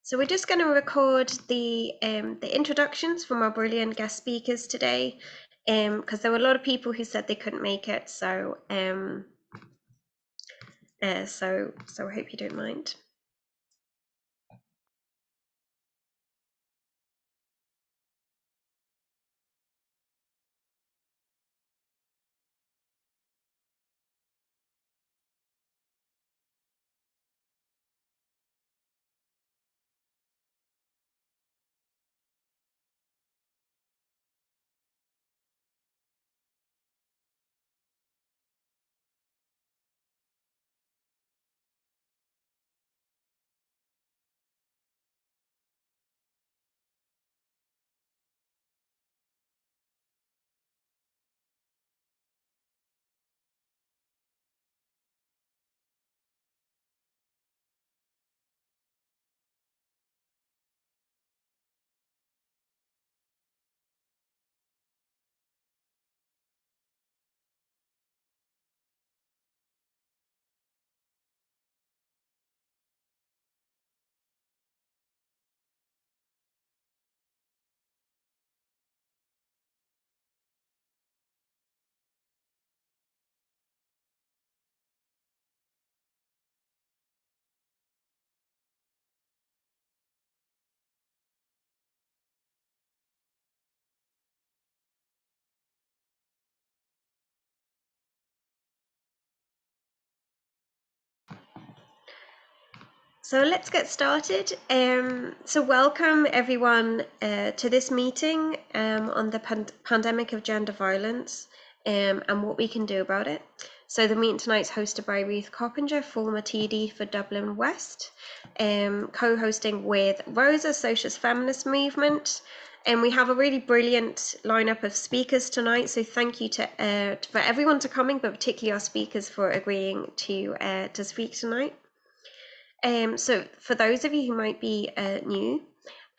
So we're just going to record the introductions from our brilliant guest speakers today, because there were a lot of people who said they couldn't make it. So I hope you don't mind. So let's get started. So welcome everyone to this meeting on the pandemic of gender violence and what we can do about it. So the meeting tonight's hosted by Ruth Coppinger, former TD for Dublin West, co-hosting with ROSA, Socialist Feminist Movement. And we have a really brilliant lineup of speakers tonight. So thank you to for everyone to coming, but particularly our speakers for agreeing to speak tonight. So for those of you who might be new,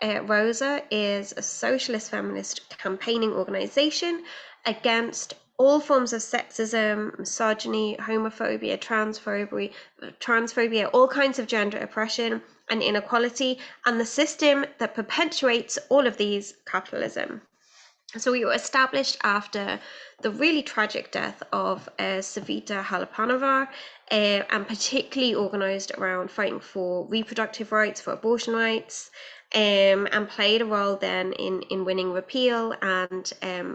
ROSA is a socialist feminist campaigning organisation against all forms of sexism, misogyny, homophobia, transphobia, all kinds of gender oppression and inequality, and the system that perpetuates all of these, capitalism. So we were established after the really tragic death of Savita Halapanova, and particularly organised around fighting for reproductive rights, for abortion rights, and played a role then in winning repeal and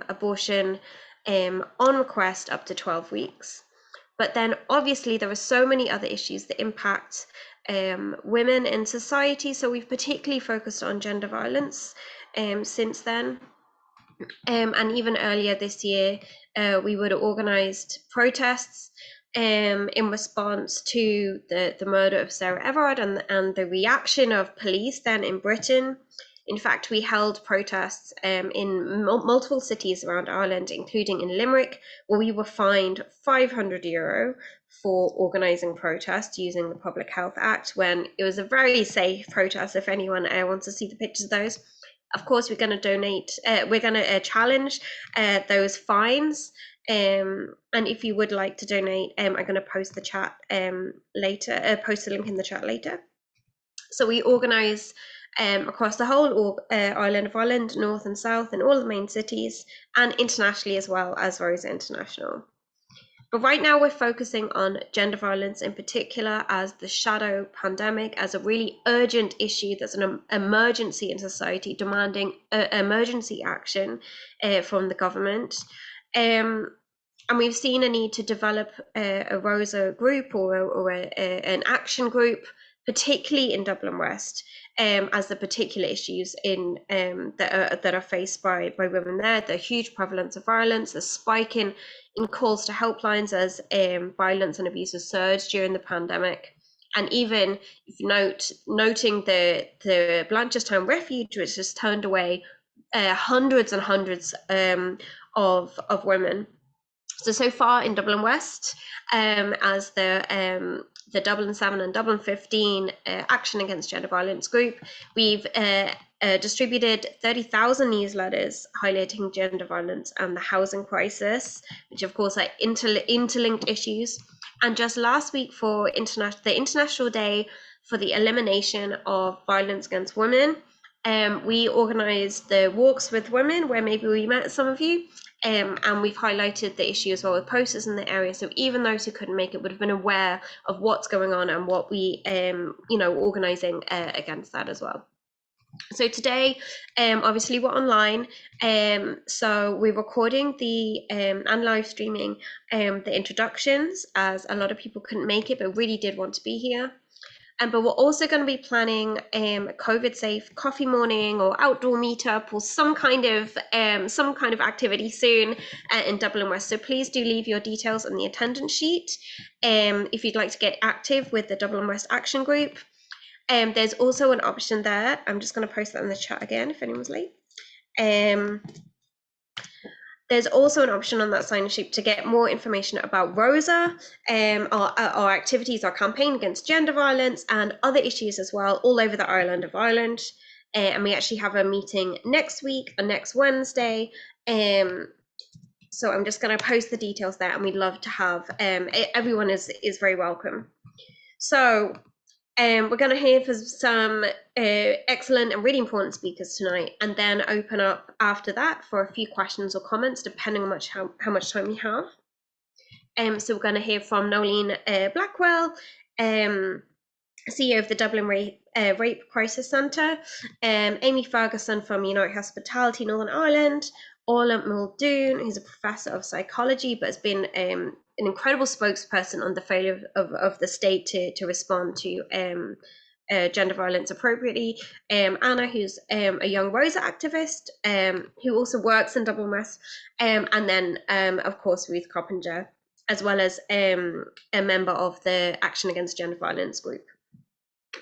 abortion on request up to 12 weeks. But then obviously there are so many other issues that impact women in society, so we've particularly focused on gender violence since then. And even earlier this year, we would have organised protests in response to the murder of Sarah Everard and the reaction of police then in Britain. In fact, we held protests in multiple cities around Ireland, including in Limerick, where we were fined €500 for organising protests using the Public Health Act, when it was a very safe protest. If anyone wants to see the pictures of those, of course, we're going to donate, we're going to challenge those fines. And if you would like to donate, I'm going to post the chat later, post the link in the chat later. So we organise across the whole island of Ireland, north and south, in all the main cities, and internationally as well as ROSA International. But right now we're focusing on gender violence in particular as the shadow pandemic, as a really urgent issue that's an emergency in society, demanding emergency action from the government. And we've seen a need to develop a ROSA group or an action group, particularly in Dublin West, as the particular issues in that are faced by women there, the huge prevalence of violence, the spike in calls to helplines as violence and abuse has surged during the pandemic, and even noting the Blanchardstown Refuge, which has turned away hundreds and hundreds of women. So far in Dublin West, as the Dublin 7 and Dublin 15 Action Against Gender Violence group, we've distributed 30,000 newsletters highlighting gender violence and the housing crisis, which of course are interlinked issues. And just last week, for the International Day for the elimination of violence against women. We organised the Walks with Women, where maybe we met some of you, and we've highlighted the issue as well with posters in the area, so even those who couldn't make it would have been aware of what's going on and what we organising against that as well. So today, obviously we're online, so we're recording the and live streaming the introductions, as a lot of people couldn't make it but really did want to be here. But we're also going to be planning a COVID-safe coffee morning or outdoor meetup or some kind of activity soon in Dublin West. So please do leave your details on the attendance sheet if you'd like to get active with the Dublin West Action Group. There's also an option there. I'm just going to post that in the chat again if anyone's late. There's also an option on that sign-up sheet to get more information about ROSA, our activities, our campaign against gender violence and other issues as well, all over the island of Ireland. And we actually have a meeting next week, next Wednesday. So I'm just going to post the details there, and we'd love to have, everyone is very welcome. So we're going to hear from some excellent and really important speakers tonight, and then open up after that for a few questions or comments, depending on how much time we have. So we're going to hear from Noeline Blackwell, CEO of the Dublin Rape Crisis Centre, Amy Ferguson from Unite Hospitality Northern Ireland, Orla Muldoon, who's a professor of psychology but has been an incredible spokesperson on the failure of the state to respond to gender violence appropriately, Anna, who's a young ROSA activist who also works in Dublin West, and then of course Ruth Coppinger, as well as a member of the Action Against Gender Violence group.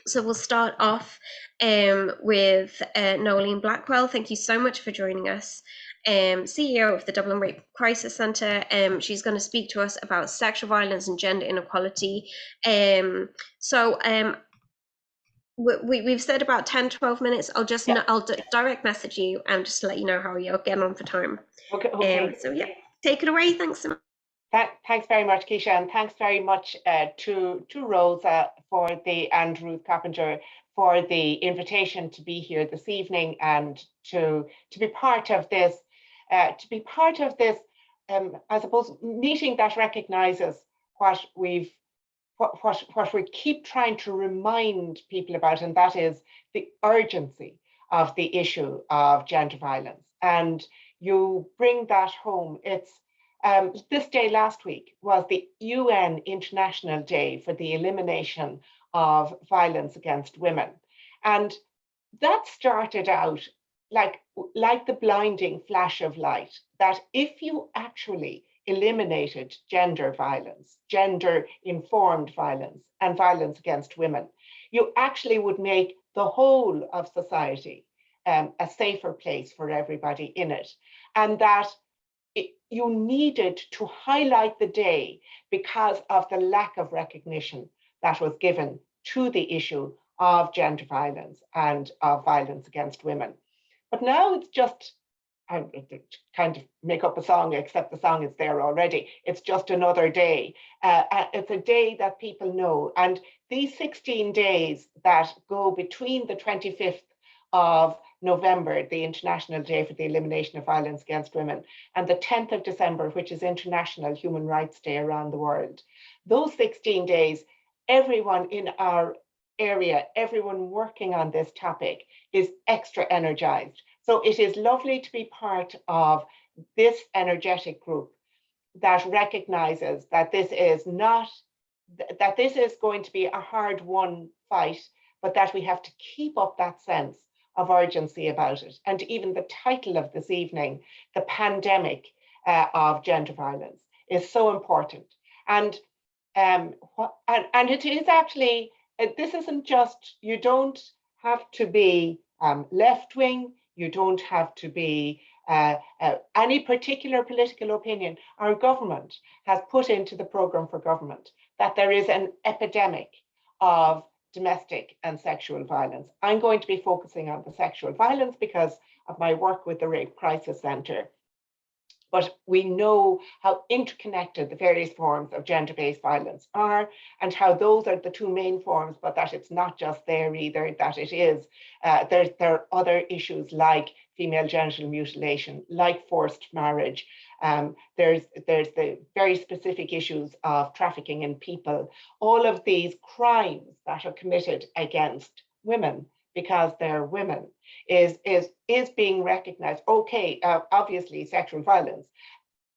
So we'll start off with Noeline Blackwell. Thank you so much for joining us. CEO of the Dublin Rape Crisis Centre. She's going to speak to us about sexual violence and gender inequality. We've said about 10-12 minutes. I'll direct message you just to let you know how you're getting on for time. Okay. So yeah, take it away. Thanks so much. Thanks very much, Keisha, and thanks very much to Rosa and Ruth Coppinger for the invitation to be here this evening and to be part of this. I suppose, meeting that recognises what we keep trying to remind people about, and that is the urgency of the issue of gender violence. And you bring that home. It's this day last week was the UN International Day for the Elimination of Violence Against Women. And that started out like the blinding flash of light, that if you actually eliminated gender violence, gender-informed violence, and violence against women, you actually would make the whole of society a safer place for everybody in it. And that you needed to highlight the day because of the lack of recognition that was given to the issue of gender violence and of violence against women. But now it's just, I kind of make up a song, except the song is there already. It's just another day. It's a day that people know. And these 16 days that go between the 25th of November, the International Day for the Elimination of Violence Against Women, and the 10th of December, which is International Human Rights Day around the world. Those 16 days, everyone in our area, everyone working on this topic is extra energized. So it is lovely to be part of this energetic group that recognizes that this is going to be a hard-won fight, but that we have to keep up that sense of urgency about it. And even the title of this evening, The Pandemic of Gender Violence, is so important. And it is actually, this isn't just, you don't have to be left-wing, you don't have to be any particular political opinion. Our government has put into the programme for government that there is an epidemic of domestic and sexual violence. I'm going to be focusing on the sexual violence because of my work with the Rape Crisis Centre. But we know how interconnected the various forms of gender-based violence are, and how those are the two main forms, but that it's not just there either, that it is, there are other issues like female genital mutilation, like forced marriage. There's the very specific issues of trafficking in people, all of these crimes that are committed against women because they're women is being recognized. Okay, obviously sexual violence,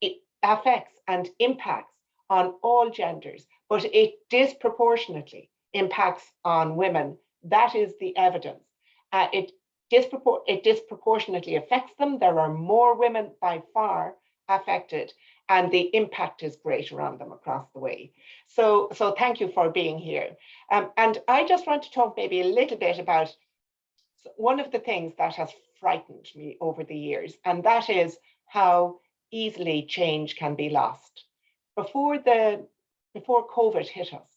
it affects and impacts on all genders, but it disproportionately impacts on women. That is the evidence. It disproportionately affects them. There are more women by far affected, and the impact is greater on them across the way. So thank you for being here. And I just want to talk maybe a little bit about one of the things that has frightened me over the years, and that is how easily change can be lost. Before COVID hit us,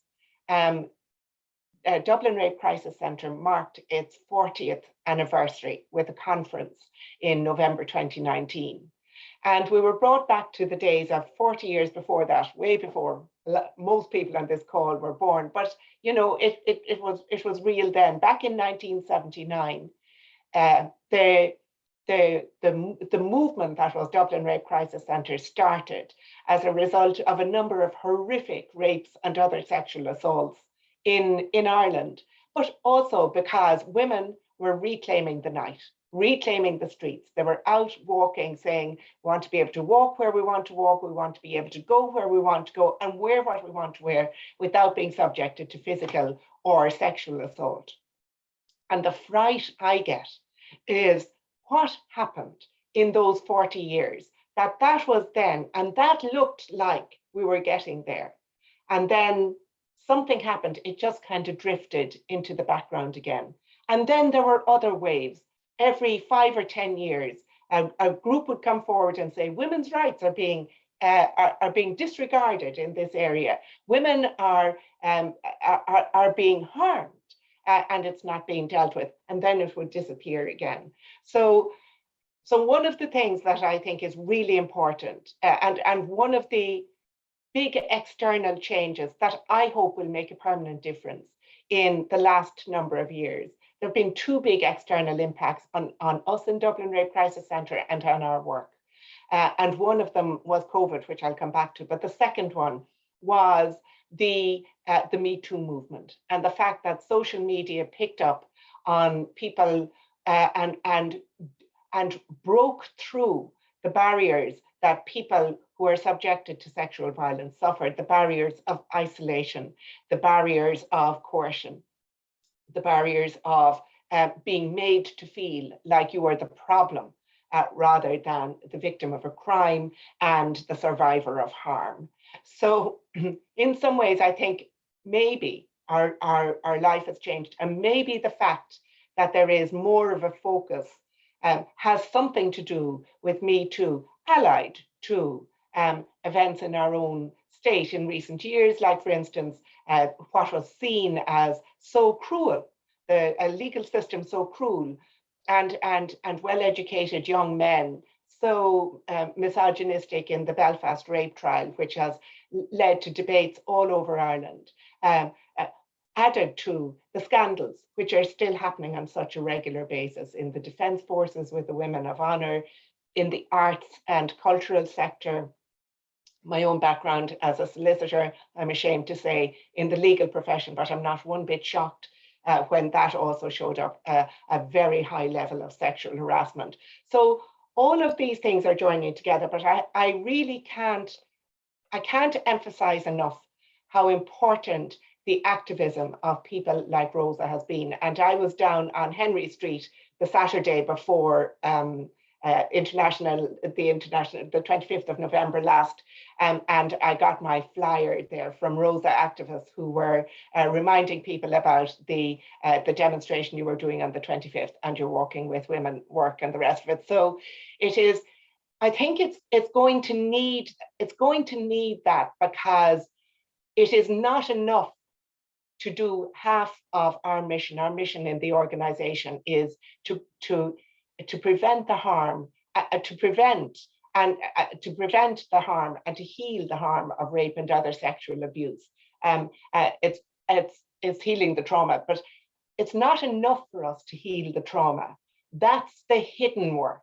Dublin Rape Crisis Centre marked its 40th anniversary with a conference in November 2019. And we were brought back to the days of 40 years before that, way before most people on this call were born. But you know, it was real then. Back in 1979, the movement that was Dublin Rape Crisis Centre started as a result of a number of horrific rapes and other sexual assaults in Ireland, but also because women were reclaiming the night, reclaiming the streets. They were out walking, saying, we want to be able to walk where we want to walk, we want to be able to go where we want to go, and wear what we want to wear without being subjected to physical or sexual assault. And the fright I get is what happened in those 40 years, that was then, and that looked like we were getting there. And then something happened, it just kind of drifted into the background again. And then there were other waves. Every 5 or 10 years, a group would come forward and say, women's rights are being disregarded in this area. Women are being harmed, and it's not being dealt with. And then it would disappear again. So one of the things that I think is really important, and one of the big external changes that I hope will make a permanent difference in the last number of years. There have been two big external impacts on us in Dublin Rape Crisis Centre and on our work. And one of them was COVID, which I'll come back to. But the second one was the Me Too movement, and the fact that social media picked up on people and broke through the barriers that people who are subjected to sexual violence suffered, the barriers of isolation, the barriers of coercion, the barriers of being made to feel like you are the problem rather than the victim of a crime and the survivor of harm. So in some ways, I think maybe our life has changed, and maybe the fact that there is more of a focus has something to do with Me Too, allied to events in our own state in recent years, like, for instance, what was seen as so cruel, the legal system so cruel, and well-educated young men so misogynistic in the Belfast rape trial, which has led to debates all over Ireland, added to the scandals which are still happening on such a regular basis in the defence forces with the women of honour, in the arts and cultural sector. My own background as a solicitor, I'm ashamed to say, in the legal profession, but I'm not one bit shocked when that also showed up a very high level of sexual harassment. So all of these things are joining together, but I really can't emphasize enough how important the activism of people like Rosa has been. And I was down on Henry Street the Saturday before the 25th of November last, and I got my flyer there from Rosa activists who were reminding people about the demonstration you were doing on the 25th, and you're walking with women work and the rest of it. So it is, I think it's going to need that, because it is not enough to do half of our mission. Our mission in the organization is to prevent the harm, to prevent and to prevent the harm and to heal the harm of rape and other sexual abuse. It's healing the trauma, but it's not enough for us to heal the trauma. That's the hidden work.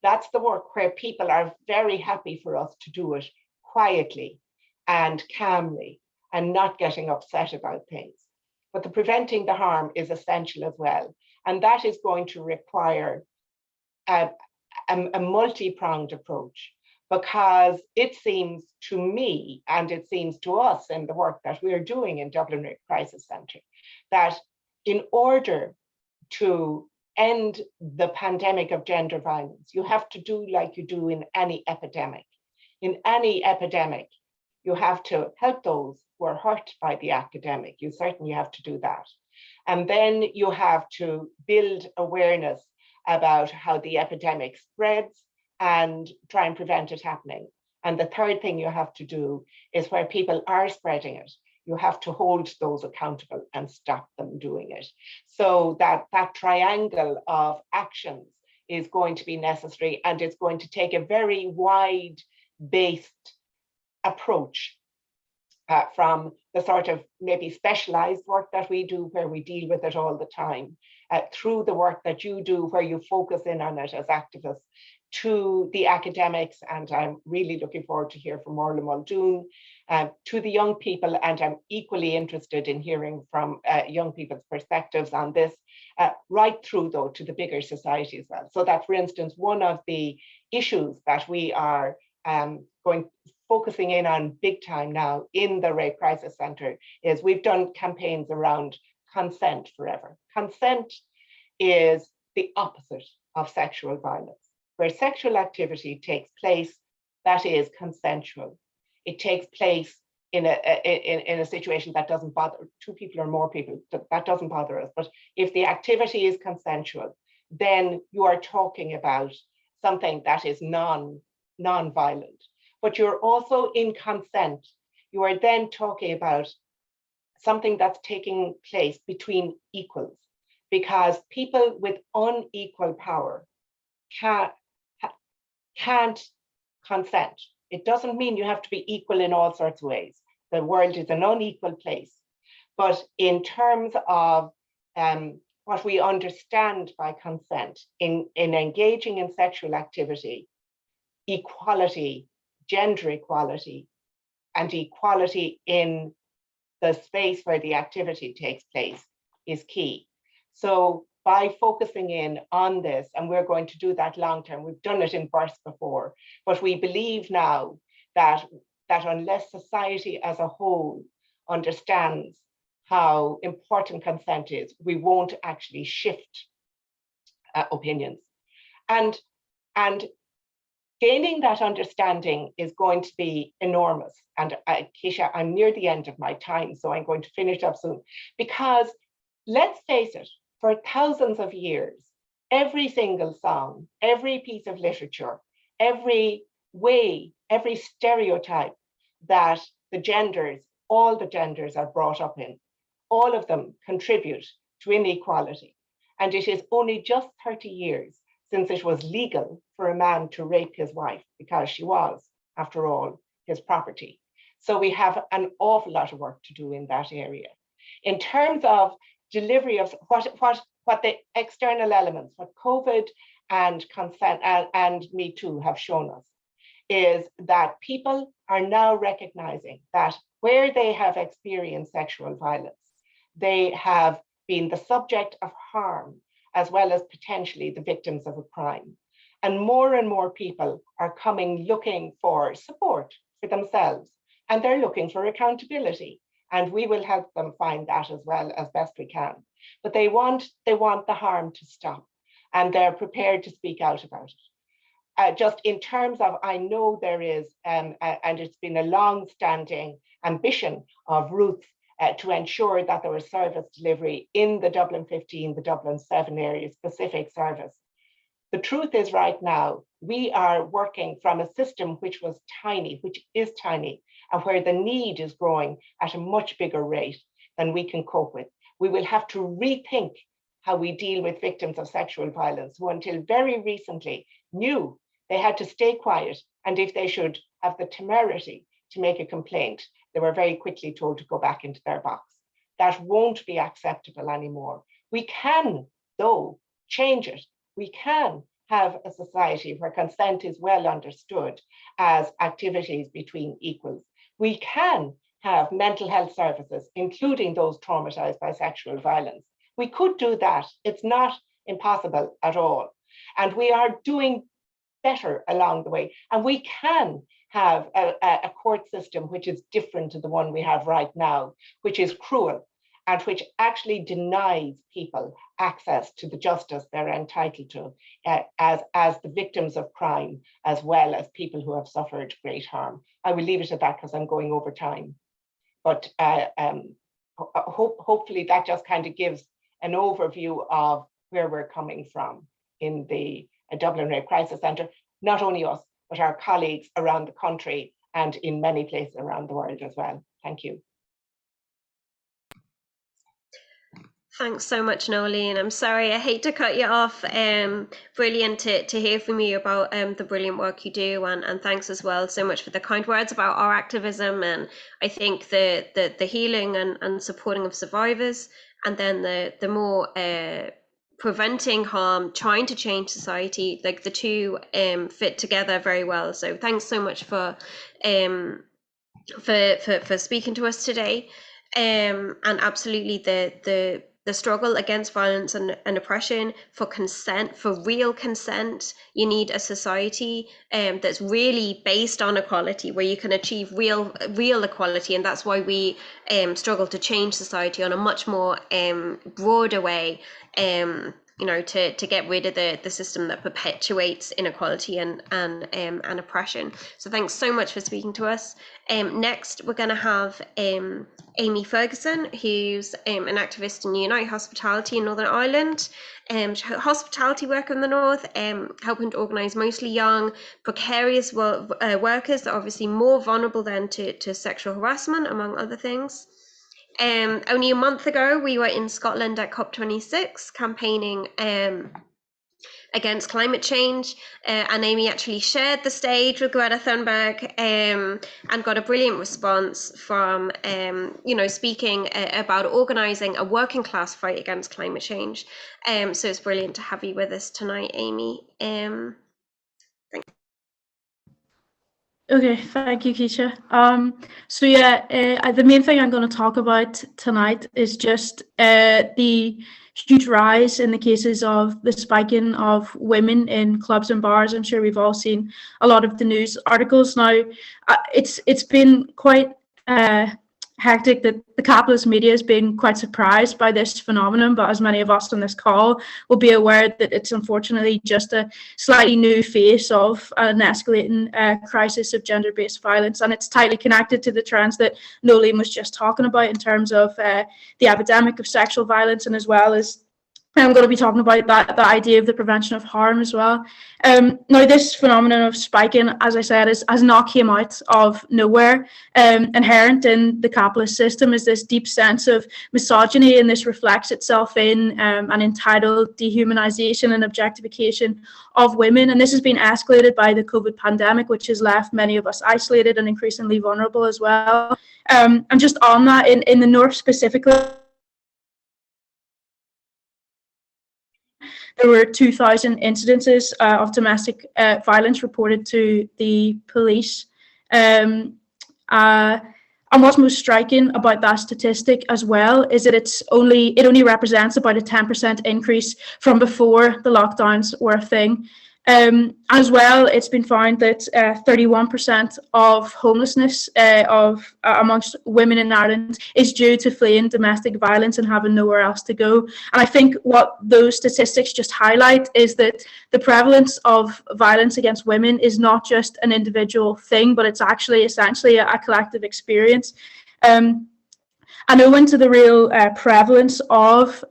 That's the work where people are very happy for us to do it quietly and calmly and not getting upset about things. But the preventing the harm is essential as well. And that is going to require a multi-pronged approach, because it seems to me, and it seems to us in the work that we're doing in Dublin Rape Crisis Centre, that in order to end the pandemic of gender violence, you have to do like you do in any epidemic. In any epidemic, you have to help those who are hurt by the epidemic. You certainly have to do that. And then you have to build awareness about how the epidemic spreads and try and prevent it happening. And the third thing you have to do is, where people are spreading it, you have to hold those accountable and stop them doing it. So that triangle of actions is going to be necessary, and it's going to take a very wide-based approach from the sort of maybe specialized work that we do, where we deal with it all the time, through the work that you do, where you focus in on it as activists, to the academics, and I'm really looking forward to hear from Orla Muldoon, to the young people, and I'm equally interested in hearing from young people's perspectives on this, right through though to the bigger society as well. So that, for instance, one of the issues that we are focusing in on big time now in the Rape Crisis Centre is we've done campaigns around consent forever. Consent is the opposite of sexual violence. Where sexual activity takes place, that is consensual. It takes place in a situation that doesn't bother two people or more people, that doesn't bother us. But if the activity is consensual, then you are talking about something that is non-violent. But you're also in consent. You are then talking about something that's taking place between equals, because people with unequal power can't consent. It doesn't mean you have to be equal in all sorts of ways. The world is an unequal place. But in terms of what we understand by consent, in engaging in sexual activity, equality, gender equality, and equality in the space where the activity takes place is key. So by focusing in on this, and we're going to do that long term, we've done it in bursts before, but we believe now that unless society as a whole understands how important consent is, we won't actually shift opinions. And gaining that understanding is going to be enormous. And Keisha, I'm near the end of my time, so I'm going to finish up soon. Because let's face it, for thousands of years, every single song, every piece of literature, every way, every stereotype that the genders, all the genders are brought up in, all of them contribute to inequality. And it is only just 30 years since it was legal for a man to rape his wife, because she was, after all, his property. So we have an awful lot of work to do in that area. In terms of delivery of what the external elements, what COVID and consent and Me Too have shown us, is that people are now recognizing that where they have experienced sexual violence, they have been the subject of harm, as well as potentially the victims of a crime. And more people are coming looking for support for themselves, and they're looking for accountability. And we will help them find that as well as best we can. But they want the harm to stop, and they're prepared to speak out about it. Just in terms of, I know there is, and it's been a long-standing ambition of Ruth to ensure that there was service delivery in the Dublin 15, the Dublin 7 area, specific service. The truth is, right now, we are working from a system which was tiny, which is tiny, and where the need is growing at a much bigger rate than we can cope with. We will have to rethink how we deal with victims of sexual violence, who until very recently knew They had to stay quiet, and if they should have the temerity to make a complaint, they were very quickly told to go back into their box. That won't be acceptable anymore. We can, though, change it. We can have a society where consent is well understood as activities between equals. We can have mental health services, including those traumatized by sexual violence. We could do that. It's not impossible at all. And we are doing better along the way. And we can have a court system which is different to the one we have right now, which is cruel and which actually denies people access to the justice they're entitled to as the victims of crime, as well as people who have suffered great harm. I will leave it at that because I'm going over time. But hopefully that just kind of gives an overview of where we're coming from in the Dublin Rape Crisis Centre, not only us, but our colleagues around the country and in many places around the world as well. Thank you. Thanks so much, Noeline. I'm sorry, I hate to cut you off. Brilliant to hear from you about the brilliant work you do, and thanks as well so much for the kind words about our activism. And I think the healing and supporting of survivors, and then the more preventing harm, trying to change society, like the two fit together very well. So thanks so much for speaking to us today. And absolutely the struggle against violence and oppression, for consent, for real consent. You need a society that's really based on equality, where you can achieve real equality, and that's why we struggle to change society on a much more broader way. To get rid of the system that perpetuates inequality and oppression. So thanks so much for speaking to us. Next, we're going to have Amy Ferguson, who's an activist in Unite Hospitality in Northern Ireland. Hospitality worker in the North, helping to organise mostly young, precarious workers that are obviously more vulnerable then to sexual harassment, among other things. Only a month ago, we were in Scotland at COP26 campaigning against climate change, and Amy actually shared the stage with Greta Thunberg and got a brilliant response from speaking about organising a working class fight against climate change. So it's brilliant to have you with us tonight, Amy. Okay, thank you, Keisha. The main thing I'm going to talk about tonight is just the huge rise in the cases of the spiking of women in clubs and bars. I'm sure we've all seen a lot of the news articles now. It's been quite hectic that the capitalist media has been quite surprised by this phenomenon, but as many of us on this call will be aware that it's unfortunately just a slightly new face of an escalating crisis of gender-based violence, and it's tightly connected to the trends that Noeline was just talking about in terms of the epidemic of sexual violence, and as well as I'm going to be talking about the idea of the prevention of harm as well. Now, this phenomenon of spiking, as I said, has not came out of nowhere. Inherent in the capitalist system is this deep sense of misogyny, and this reflects itself in an entitled dehumanization and objectification of women. And this has been escalated by the COVID pandemic, which has left many of us isolated and increasingly vulnerable as well. And just on that, in the North specifically, there were 2,000 incidences of domestic violence reported to the police. And what's most striking about that statistic as well is that it only represents about a 10% increase from before the lockdowns were a thing. As well, it's been found that 31% of homelessness amongst women in Ireland is due to fleeing domestic violence and having nowhere else to go. And I think what those statistics just highlight is that the prevalence of violence against women is not just an individual thing, but it's actually essentially a collective experience. and owing to the real prevalence of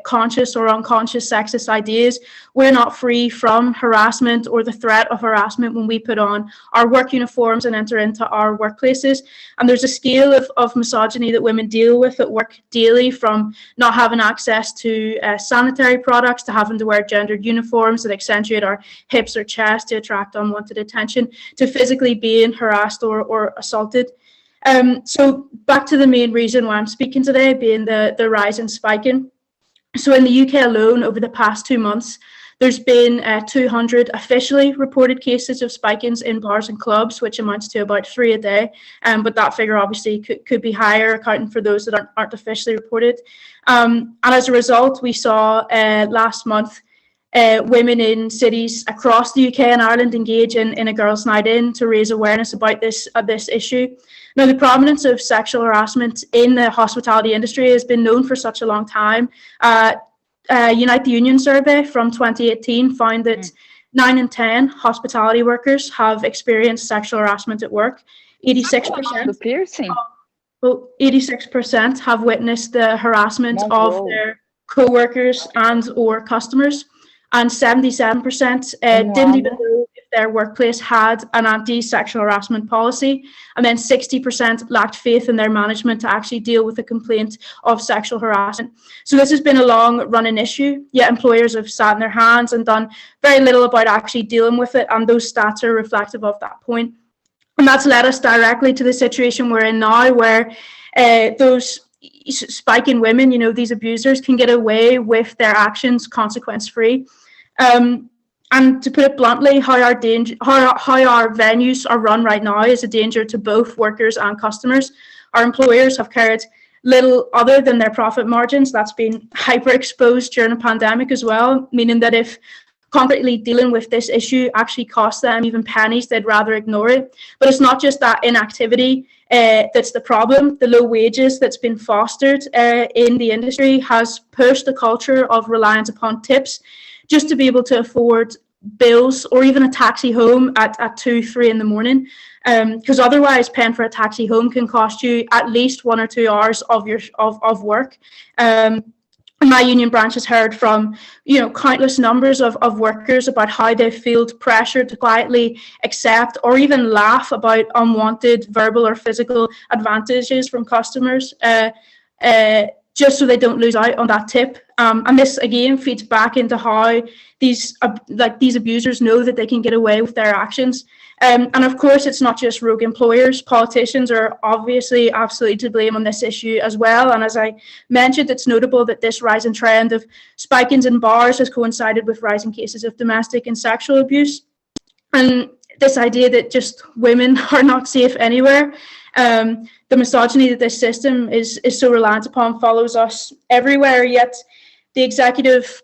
conscious or unconscious sexist ideas, we're not free from harassment or the threat of harassment when we put on our work uniforms and enter into our workplaces. And there's a scale of misogyny that women deal with at work daily, from not having access to sanitary products to having to wear gendered uniforms that accentuate our hips or chest to attract unwanted attention, to physically being harassed or assaulted. So back to the main reason why I'm speaking today, being the rise in spiking. So in the UK alone, over the past 2 months, there's been 200 officially reported cases of spikings in bars and clubs, which amounts to about 3 a day. But that figure obviously could be higher, accounting for those that aren't officially reported. And as a result, we saw last month women in cities across the UK and Ireland engage in a girls' night in to raise awareness about this issue. Now, the prominence of sexual harassment in the hospitality industry has been known for such a long time. Unite the Union survey from 2018 found that 9 in 10 hospitality workers have experienced sexual harassment at work. 86% have witnessed the harassment of their co-workers and or customers, and 77% didn't even know if their workplace had an anti-sexual harassment policy, and then 60% lacked faith in their management to actually deal with a complaint of sexual harassment. So this has been a long-running issue, yet employers have sat in their hands and done very little about actually dealing with it, and those stats are reflective of that point. And that's led us directly to the situation we're in now, where those spiking women, these abusers, can get away with their actions consequence-free. And to put it bluntly, how our venues are run right now is a danger to both workers and customers. Our employers have cared little other than their profit margins. That's been hyper-exposed during a pandemic as well, meaning that if concretely dealing with this issue actually costs them even pennies, they'd rather ignore it. But it's not just that inactivity that's the problem. The low wages that's been fostered in the industry has pushed a culture of reliance upon tips just to be able to afford bills or even a taxi home at 2-3 in the morning, because otherwise paying for a taxi home can cost you at least 1 or 2 hours of work. My union branch has heard from countless numbers of workers about how they feel pressured to quietly accept or even laugh about unwanted verbal or physical advantages from customers, just so they don't lose out on that tip. And this again feeds back into how these abusers know that they can get away with their actions. And of course, it's not just rogue employers. Politicians are obviously absolutely to blame on this issue as well. And as I mentioned, it's notable that this rising trend of spikings in bars has coincided with rising cases of domestic and sexual abuse. And this idea that just women are not safe anywhere, the misogyny that this system is so reliant upon follows us everywhere, yet the executive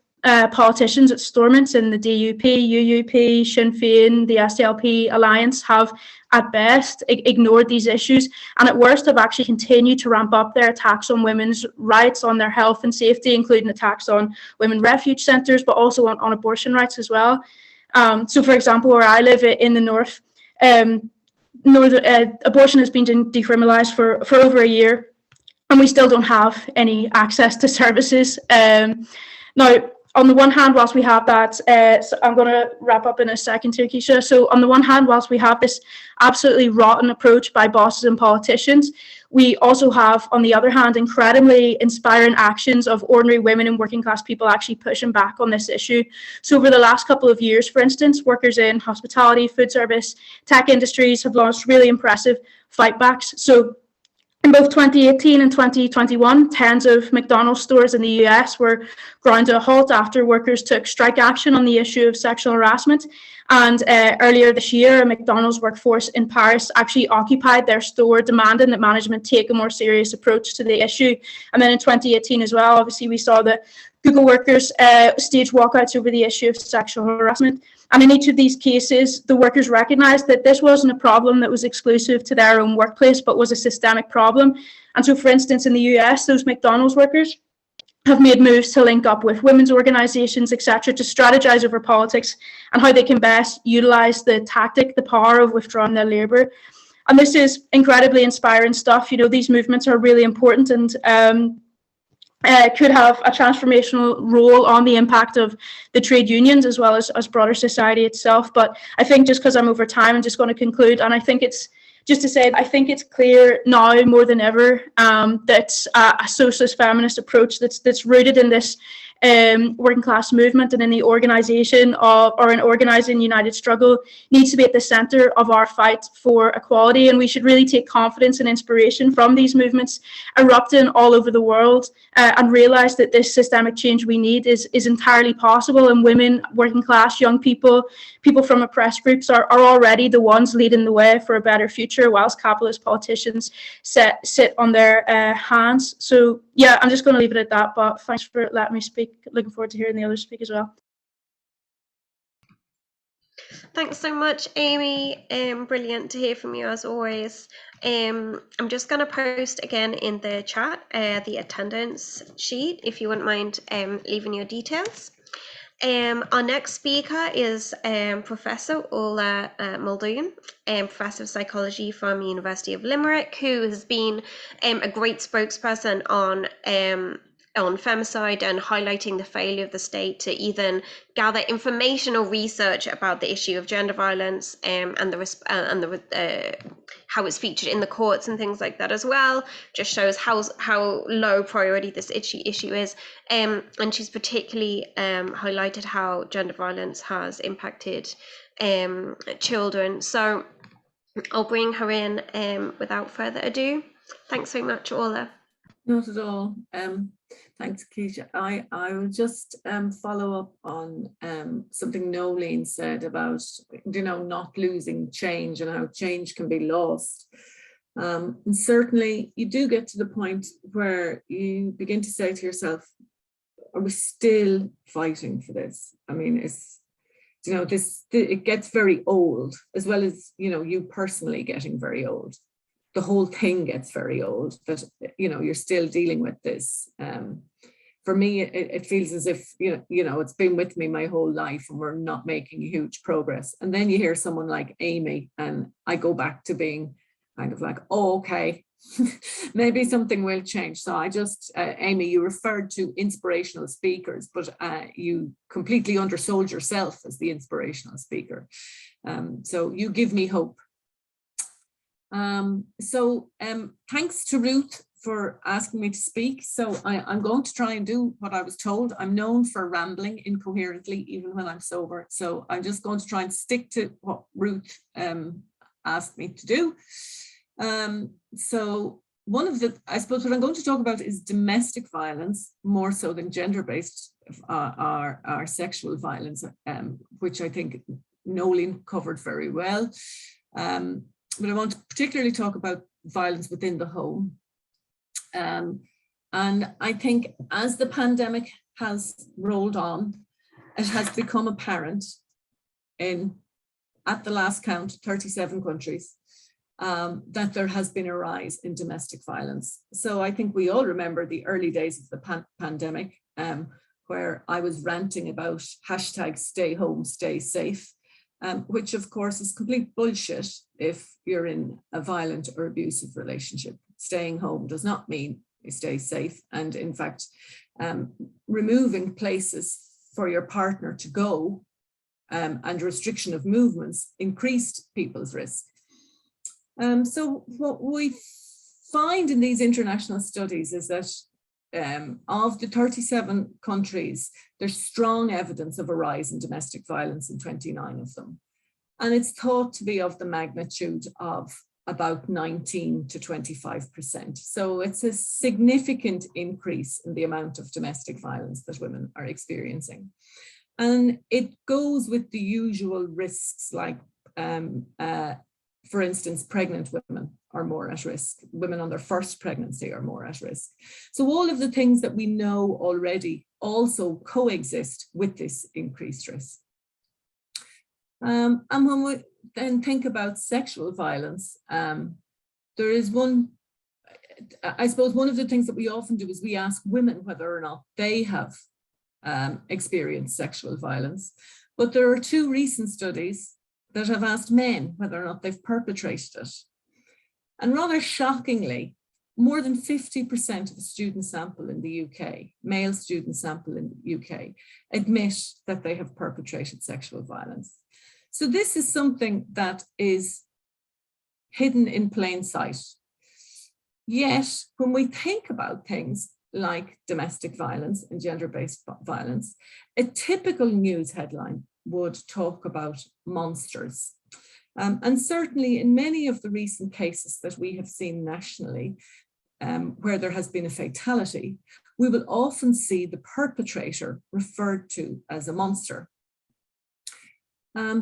politicians at Stormont in the DUP, UUP, Sinn Féin, the SDLP alliance have at best ignored these issues, and at worst have actually continued to ramp up their attacks on women's rights, on their health and safety, including attacks on women refuge centres, but also on abortion rights as well. So for example, where I live in the north, abortion has been decriminalised for over a year, and we still don't have any access to services. Now, on the one hand, whilst we have that, so I'm going to wrap up in a second here, Keisha. So on the one hand, whilst we have this absolutely rotten approach by bosses and politicians, we also have, on the other hand, incredibly inspiring actions of ordinary women and working class people actually pushing back on this issue. So over the last couple of years, for instance, workers in hospitality, food service, tech industries have launched really impressive fightbacks. So in both 2018 and 2021, tens of McDonald's stores in the US were ground to a halt after workers took strike action on the issue of sexual harassment. And earlier this year, a McDonald's workforce in Paris actually occupied their store, demanding that management take a more serious approach to the issue. And then in 2018 as well, obviously, we saw the Google workers stage walkouts over the issue of sexual harassment. And in each of these cases, the workers recognised that this wasn't a problem that was exclusive to their own workplace, but was a systemic problem. And so, for instance, in the US, those McDonald's workers have made moves to link up with women's organisations, etc., to strategise over politics and how they can best utilise the tactic, the power of withdrawing their labour. And this is incredibly inspiring stuff. You know, these movements are really important and could have a transformational role on the impact of the trade unions as well as broader society itself. But I think just because I'm over time, I'm just going to conclude. And I think it's just to say, I think it's clear now more than ever that a socialist feminist approach that's rooted in this working class movement and in the organisation or an organising united struggle needs to be at the centre of our fight for equality. And we should really take confidence and inspiration from these movements erupting all over the world and realise that this systemic change we need is entirely possible. And women, working class, young people, people from oppressed groups are already the ones leading the way for a better future, whilst capitalist politicians sit on their hands. So yeah, I'm just going to leave it at that, but thanks for letting me speak. Looking forward to hearing the others speak as well. Thanks so much, Amy. Brilliant to hear from you as always. I'm just going to post again in the chat the attendance sheet if you wouldn't mind leaving your details. Our next speaker is Professor Orla Muldoon, Professor of Psychology from the University of Limerick, who has been a great spokesperson on femicide and highlighting the failure of the state to even gather information or research about the issue of gender violence and how it's featured in the courts and things like that as well. Just shows how low priority this issue is. And she's particularly highlighted how gender violence has impacted children. So I'll bring her in without further ado. Thanks so much, Orla. Not at all. Thanks, Keisha. I will just follow up on something Noeline said about, you know, not losing change and how change can be lost. And certainly you do get to the point where you begin to say to yourself, are we still fighting for this? I mean, it's, you know, it gets very old, as well as, you know, you personally getting very old. The whole thing gets very old, that, you know, you're still dealing with this. For me, it feels as if, you know, it's been with me my whole life and we're not making huge progress. And then you hear someone like Amy and I go back to being kind of like, oh, okay, maybe something will change. So I just, Amy, you referred to inspirational speakers, but you completely undersold yourself as the inspirational speaker. So you give me hope. Thanks to Ruth for asking me to speak. So I'm going to try and do what I was told. I'm known for rambling incoherently, even when I'm sober. So I'm just going to try and stick to what Ruth asked me to do. So one of the, I suppose what I'm going to talk about is domestic violence, more so than gender-based or sexual violence, which I think Noeline covered very well. But I want to particularly talk about violence within the home. And I think as the pandemic has rolled on, it has become apparent at the last count, 37 countries, that there has been a rise in domestic violence. So I think we all remember the early days of the pandemic, where I was ranting about #stay home, stay safe. Which of course is complete bullshit if you're in a violent or abusive relationship. Staying home does not mean you stay safe. And in fact, removing places for your partner to go and restriction of movements increased people's risk. So what we find in these international studies is that of the 37 countries, there's strong evidence of a rise in domestic violence in 29 of them. And it's thought to be of the magnitude of about 19 to 25%. So it's a significant increase in the amount of domestic violence that women are experiencing. And it goes with the usual risks, like, for instance, pregnant women are more at risk. Women on their first pregnancy are more at risk. So all of the things that we know already also coexist with this increased risk. And when we then think about sexual violence, there is one, I suppose one of the things that we often do is we ask women whether or not they have experienced sexual violence. But there are two recent studies that have asked men whether or not they've perpetrated it. And rather shockingly, more than 50% of the student sample in the UK, male student sample in the UK, admit that they have perpetrated sexual violence. So this is something that is hidden in plain sight. Yet, when we think about things like domestic violence and gender-based violence, a typical news headline would talk about monsters. And certainly in many of the recent cases that we have seen nationally, where there has been a fatality, we will often see the perpetrator referred to as a monster.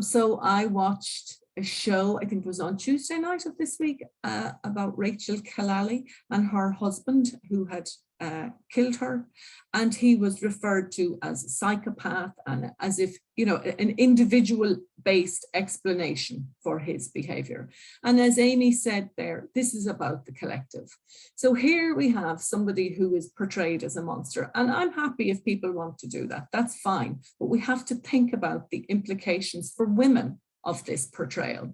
So I watched a show, I think it was on Tuesday night of this week, about Rachel Kalali and her husband who had killed her, and he was referred to as a psychopath, and as if, you know, an individual-based explanation for his behavior. And as Amy said there, this is about the collective. So here we have somebody who is portrayed as a monster, and I'm happy if people want to do that, that's fine, but we have to think about the implications for women of this portrayal.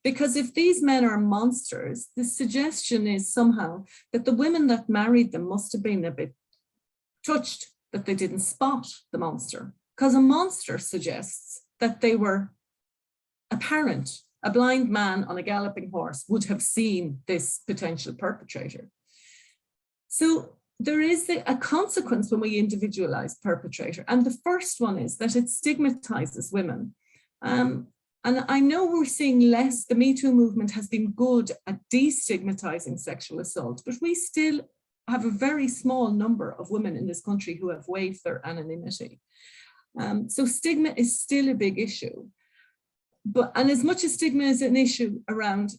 Because if these men are monsters, the suggestion is somehow that the women that married them must have been a bit touched that they didn't spot the monster. Because a monster suggests that they were apparent. A blind man on a galloping horse would have seen this potential perpetrator. So there is a consequence when we individualize perpetrator. And the first one is that it stigmatizes women. And I know we're seeing less, the Me Too movement has been good at destigmatizing sexual assault, but we still have a very small number of women in this country who have waived their anonymity. So stigma is still a big issue. And as much as stigma is an issue around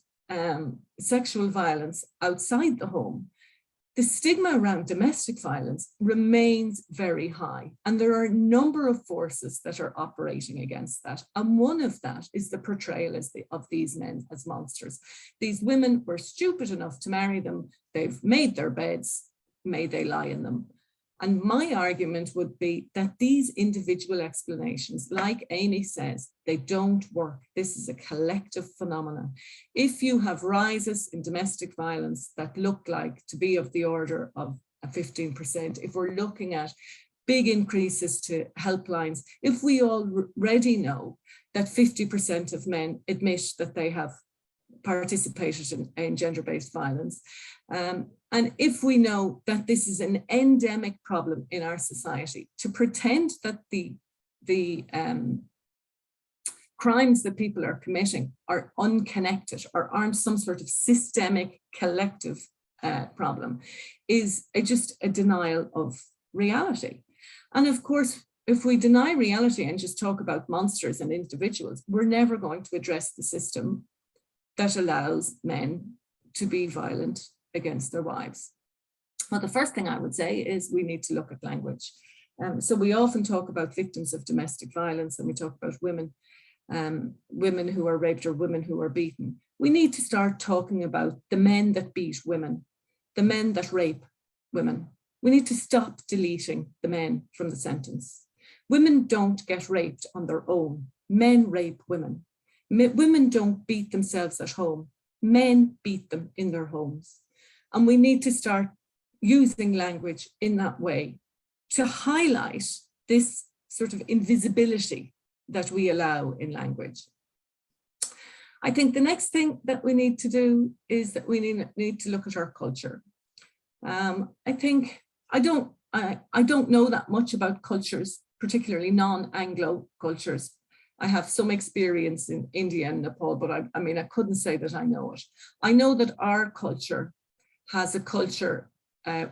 sexual violence outside the home, the stigma around domestic violence remains very high. And there are a number of forces that are operating against that. And one of that is the portrayal of these men as monsters. These women were stupid enough to marry them. They've made their beds, may they lie in them. And my argument would be that these individual explanations, like Amy says, they don't work. This is a collective phenomenon. If you have rises in domestic violence that look like to be of the order of 15%, if we're looking at big increases to helplines, if we already know that 50% of men admit that they have participated in gender-based violence, and if we know that this is an endemic problem in our society, to pretend that the crimes that people are committing are unconnected or aren't some sort of systemic collective problem is just a denial of reality. And of course, if we deny reality and just talk about monsters and individuals, we're never going to address the system that allows men to be violent against their wives. Well, the first thing I would say is we need to look at language. So we often talk about victims of domestic violence, and we talk about women who are raped or women who are beaten. We need to start talking about the men that beat women, the men that rape women. We need to stop deleting the men from the sentence. Women don't get raped on their own. Men rape women. Women don't beat themselves at home. Men beat them in their homes. And we need to start using language in that way to highlight this sort of invisibility that we allow in language. I think the next thing that we need to do is that we need to look at our culture. I think I don't know that much about cultures, particularly non-Anglo cultures. I have some experience in India and Nepal, but I mean, I couldn't say that I know it. I know that our culture has a culture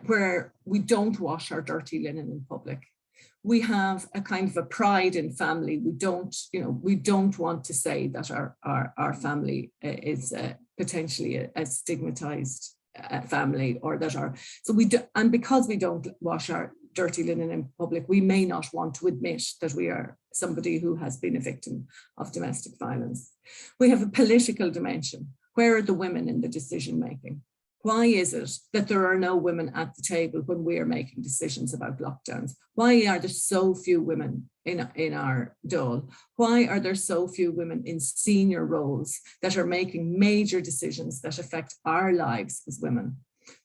where we don't wash our dirty linen in public. We have a kind of a pride in family. We don't want to say that our family is potentially a stigmatized family, or that and because we don't wash our dirty linen in public, we may not want to admit that we are somebody who has been a victim of domestic violence. We have a political dimension. Where are the women in the decision making? Why is it that there are no women at the table when we are making decisions about lockdowns? Why are there so few women in our Dáil? Why are there so few women in senior roles that are making major decisions that affect our lives as women?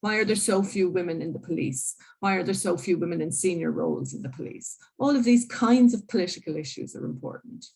Why are there so few women in the police? Why are there so few women in senior roles in the police? All of these kinds of political issues are important.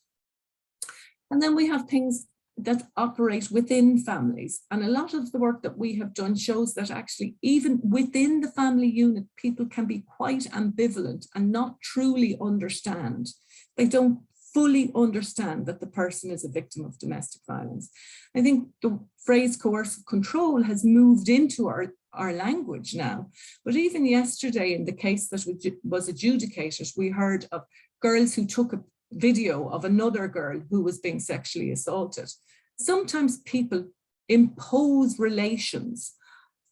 And then we have things that operate within families. And a lot of the work that we have done shows that actually even within the family unit, people can be quite ambivalent and not truly understand. They don't fully understand that the person is a victim of domestic violence. I think the phrase coercive control has moved into our language now. But even yesterday in the case that was adjudicated, we heard of girls who took a video of another girl who was being sexually assaulted. Sometimes people impose relations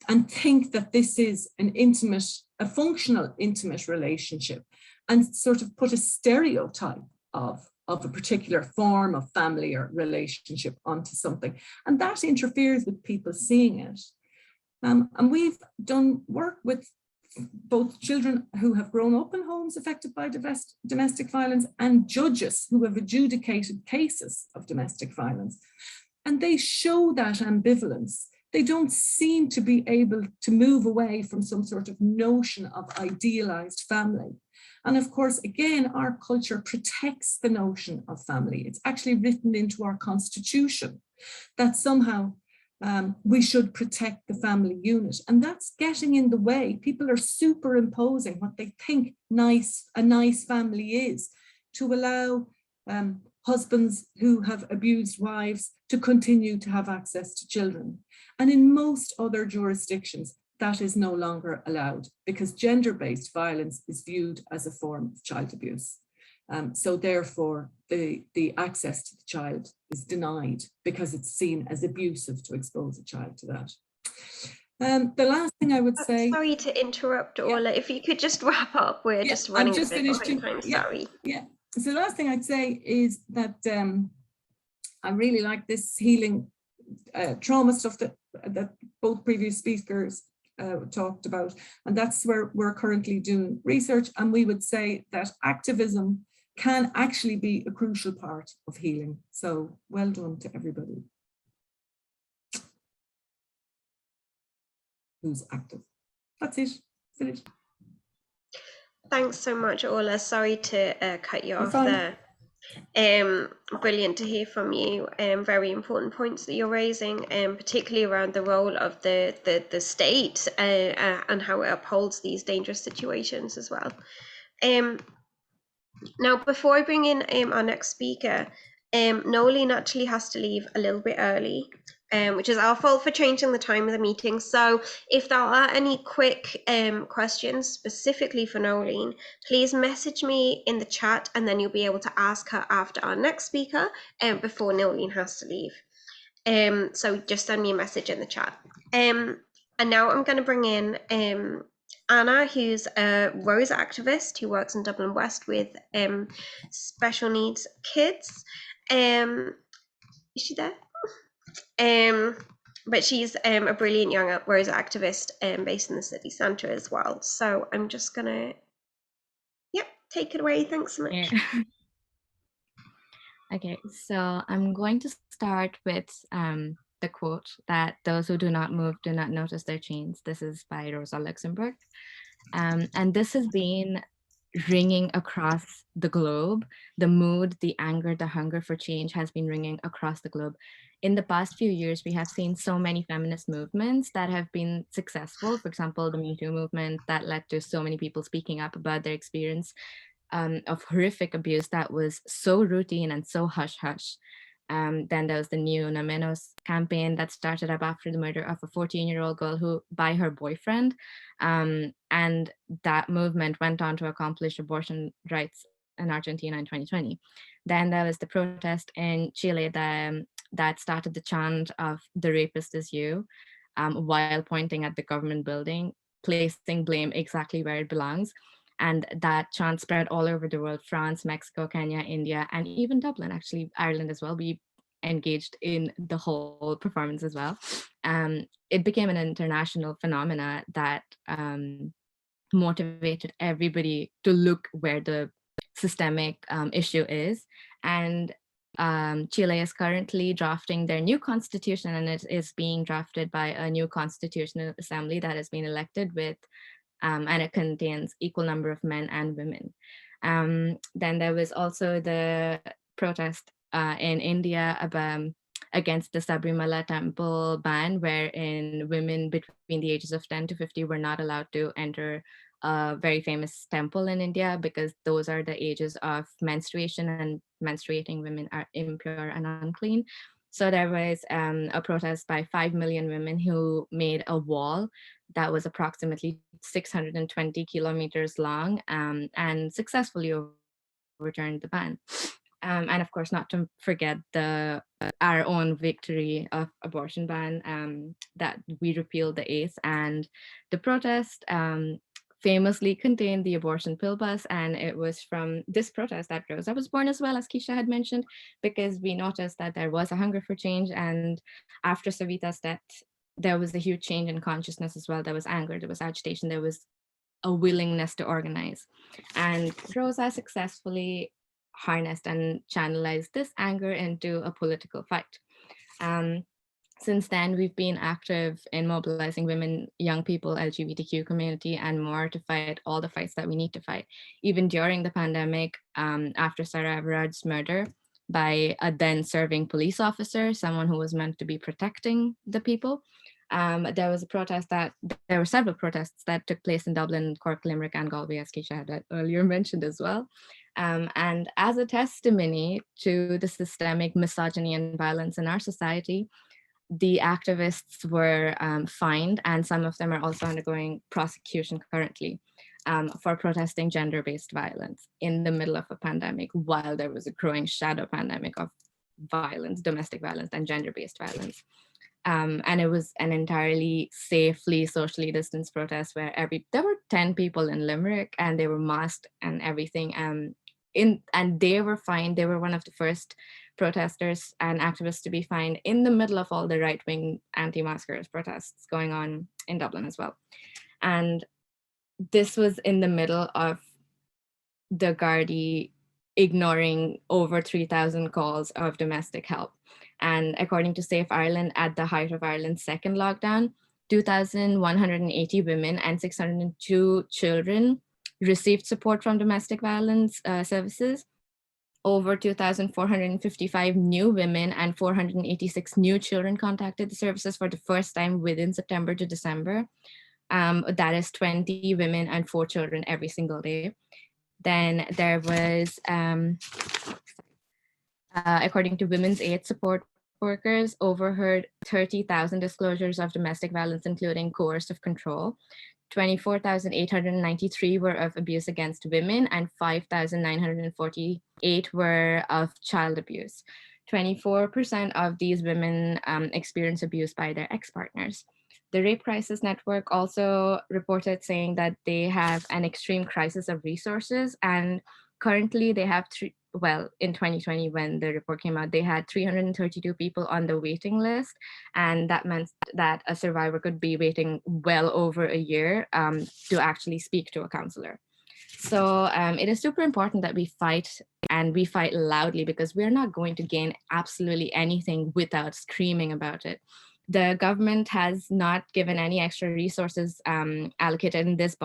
and think that this is a functional intimate relationship, and sort of put a stereotype of a particular form of family or relationship onto something. And that interferes with people seeing it. And we've done work with both children who have grown up in homes affected by domestic violence and judges who have adjudicated cases of domestic violence. And they show that ambivalence. They don't seem to be able to move away from some sort of notion of idealized family. And of course, again, our culture protects the notion of family. It's actually written into our constitution that somehow we should protect the family unit. And that's getting in the way. People are superimposing what they think a nice family is, to allow husbands who have abused wives to continue to have access to children. And in most other jurisdictions, that is no longer allowed because gender-based violence is viewed as a form of child abuse. So therefore, the access to the child is denied because it's seen as abusive to expose a child to that. The last thing I would say... Sorry to interrupt, Orla. If you could just wrap up. We're just running a bit behind time, sorry. Yeah. So the last thing I'd say is that I really like this healing trauma stuff that both previous speakers talked about. And that's where we're currently doing research. And we would say that activism can actually be a crucial part of healing. So well done to everybody who's active. That's it, finished. Thanks so much, Orla. Sorry to cut you off there. Brilliant to hear from you. Very important points that you're raising, particularly around the role of the state and how it upholds these dangerous situations as well. Now, before I bring in our next speaker, Noeline actually has to leave a little bit early, which is our fault for changing the time of the meeting. So if there are any quick questions specifically for Noeline, please message me in the chat and then you'll be able to ask her after our next speaker before Noeline has to leave. So just send me a message in the chat. And now I'm going to bring in Anna, who's a ROSA activist who works in Dublin West with special needs kids. Is she there? But she's a brilliant young ROSA activist based in the city centre as well. So I'm just gonna, take it away. Thanks so much. Yeah. Okay, so I'm going to start with the quote that those who do not move do not notice their chains. This is by Rosa Luxemburg. And this has been ringing across the globe. The mood, the anger, the hunger for change has been ringing across the globe. In the past few years, we have seen so many feminist movements that have been successful. For example, the Me Too movement that led to so many people speaking up about their experience of horrific abuse that was so routine and so hush-hush. Then there was the New No Menos campaign that started up after the murder of a 14-year-old girl by her boyfriend. And that movement went on to accomplish abortion rights in Argentina in 2020. Then there was the protest in Chile that started the chant of "the rapist is you," while pointing at the government building, placing blame exactly where it belongs. And that chant spread all over the world: France, Mexico, Kenya, India, and even Dublin, actually Ireland as well. We engaged in the whole performance as well. It became an international phenomena that motivated everybody to look where the systemic issue is. And Chile is currently drafting their new constitution, and it is being drafted by a new constitutional assembly that has been elected with, and it contains equal number of men and women. Then there was also the protest in India against the Sabrimala temple ban, wherein women between the ages of 10 to 50 were not allowed to enter a very famous temple in India, because those are the ages of menstruation, and menstruating women are impure and unclean. So there was a protest by 5 million women who made a wall that was approximately 620 kilometers long, and successfully overturned the ban. And of course, not to forget our own victory of abortion ban, that we repealed the 8th, and the protest famously contained the abortion pill bus. And it was from this protest that Rosa was born, as well, as Keisha had mentioned, because we noticed that there was a hunger for change. And after Savita's death, there was a huge change in consciousness as well. There was anger, there was agitation, there was a willingness to organize. And Rosa successfully harnessed and channelized this anger into a political fight. Since then, we've been active in mobilizing women, young people, LGBTQ community, and more to fight all the fights that we need to fight. Even during the pandemic, after Sarah Everard's murder by a then serving police officer, someone who was meant to be protecting the people, there were several protests that took place in Dublin, Cork, Limerick, and Galway, as Keisha had earlier mentioned as well. And as a testimony to the systemic misogyny and violence in our society, the activists were fined, and some of them are also undergoing prosecution currently for protesting gender-based violence in the middle of a pandemic, while there was a growing shadow pandemic of violence, domestic violence, and gender-based violence. And it was an entirely safely, socially distanced protest where there were 10 people in Limerick, and they were masked and everything. And they were fined. They were one of the first protesters and activists to be fined in the middle of all the right-wing anti-maskers protests going on in Dublin as well. And this was in the middle of the Gardaí ignoring over 3,000 calls of domestic help. And according to Safe Ireland, at the height of Ireland's second lockdown, 2,180 women and 602 children received support from domestic violence services. Over 2,455 new women and 486 new children contacted the services for the first time within September to December. That is 20 women and 4 children every single day. Then there was, according to Women's Aid support workers, overheard 30,000 disclosures of domestic violence, including coercive control. 24,893 were of abuse against women, and 5,948 were of child abuse. 24% of these women experience abuse by their ex-partners. The Rape Crisis Network also reported saying that they have an extreme crisis of resources, and currently they have in 2020, when the report came out, they had 332 people on the waiting list, and that meant that a survivor could be waiting well over a year to actually speak to a counselor. So it is super important that we fight, and we fight loudly, because we're not going to gain absolutely anything without screaming about it. The government has not given any extra resources allocated in this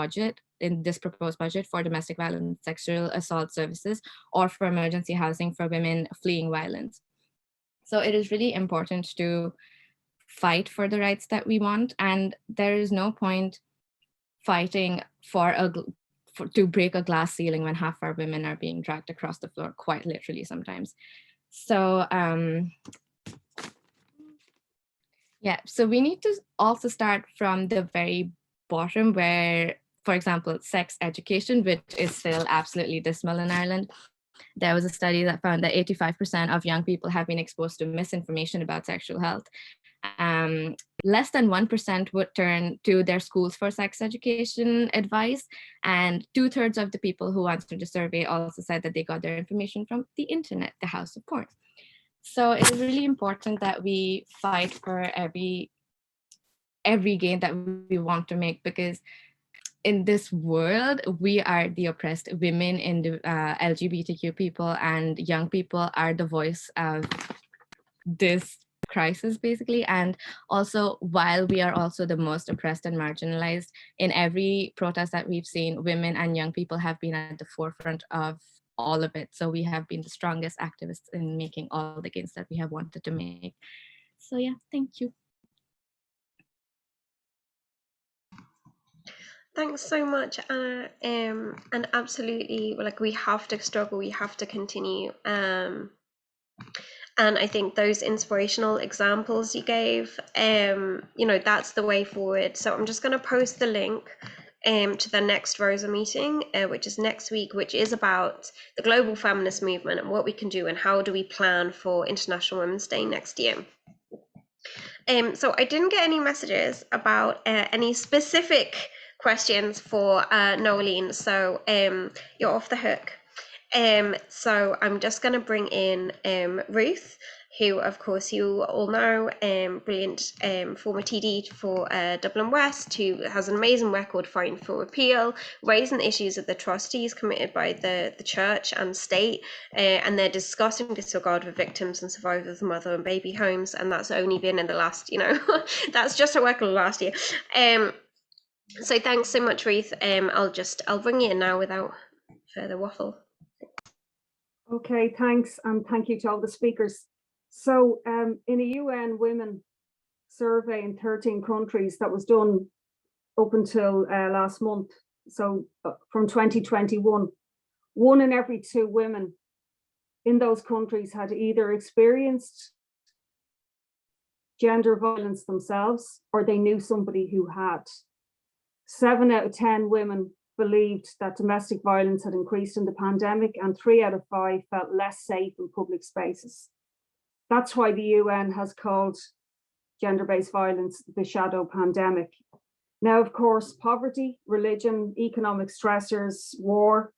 proposed budget for domestic violence, sexual assault services, or for emergency housing for women fleeing violence. So it is really important to fight for the rights that we want, and there is no point fighting to break a glass ceiling when half our women are being dragged across the floor, quite literally sometimes. So yeah, so we need to also start from the very bottom, where, for example, sex education, which is still absolutely dismal in Ireland. There was a study that found that 85% of young people have been exposed to misinformation about sexual health. Less than 1% would turn to their schools for sex education advice, and 2/3 of the people who answered the survey also said that they got their information from the internet, the house of porn. So it is really important that we fight for every gain that we want to make, because in this world, we are the oppressed. Women in the LGBTQ people and young people are the voice of this crisis, basically. And also, while we are also the most oppressed and marginalized, in every protest that we've seen, women and young people have been at the forefront of all of it. So we have been the strongest activists in making all the gains that we have wanted to make. So yeah, thank you. Thanks so much, Anna. And absolutely, like, we have to struggle, we have to continue. And I think those inspirational examples you gave, that's the way forward. So I'm just going to post the link to the next ROSA meeting, which is next week, which is about the global feminist movement and what we can do and how do we plan for International Women's Day next year. So I didn't get any messages about any specific questions for Noeline, so you're off the hook. So I'm just going to bring in Ruth, who, of course, you all know, brilliant former TD for Dublin West, who has an amazing record fighting for repeal, raising issues of the atrocities committed by the church and state, and their disgusting disregard for victims and survivors of mother and baby homes. And that's only been in the last, that's just a record last year. So thanks so much, Ruth. I'll bring you in now without further waffle. Okay, thanks, and thank you to all the speakers. So in a UN Women survey in 13 countries that was done up until last month, so from 2021, 1 in every 2 women in those countries had either experienced gender violence themselves or they knew somebody who had. 7 out of 10 women believed that domestic violence had increased in the pandemic, and 3 out of 5 felt less safe in public spaces. That's why the UN has called gender-based violence the shadow pandemic. Now, of course, poverty, religion, economic stressors, war,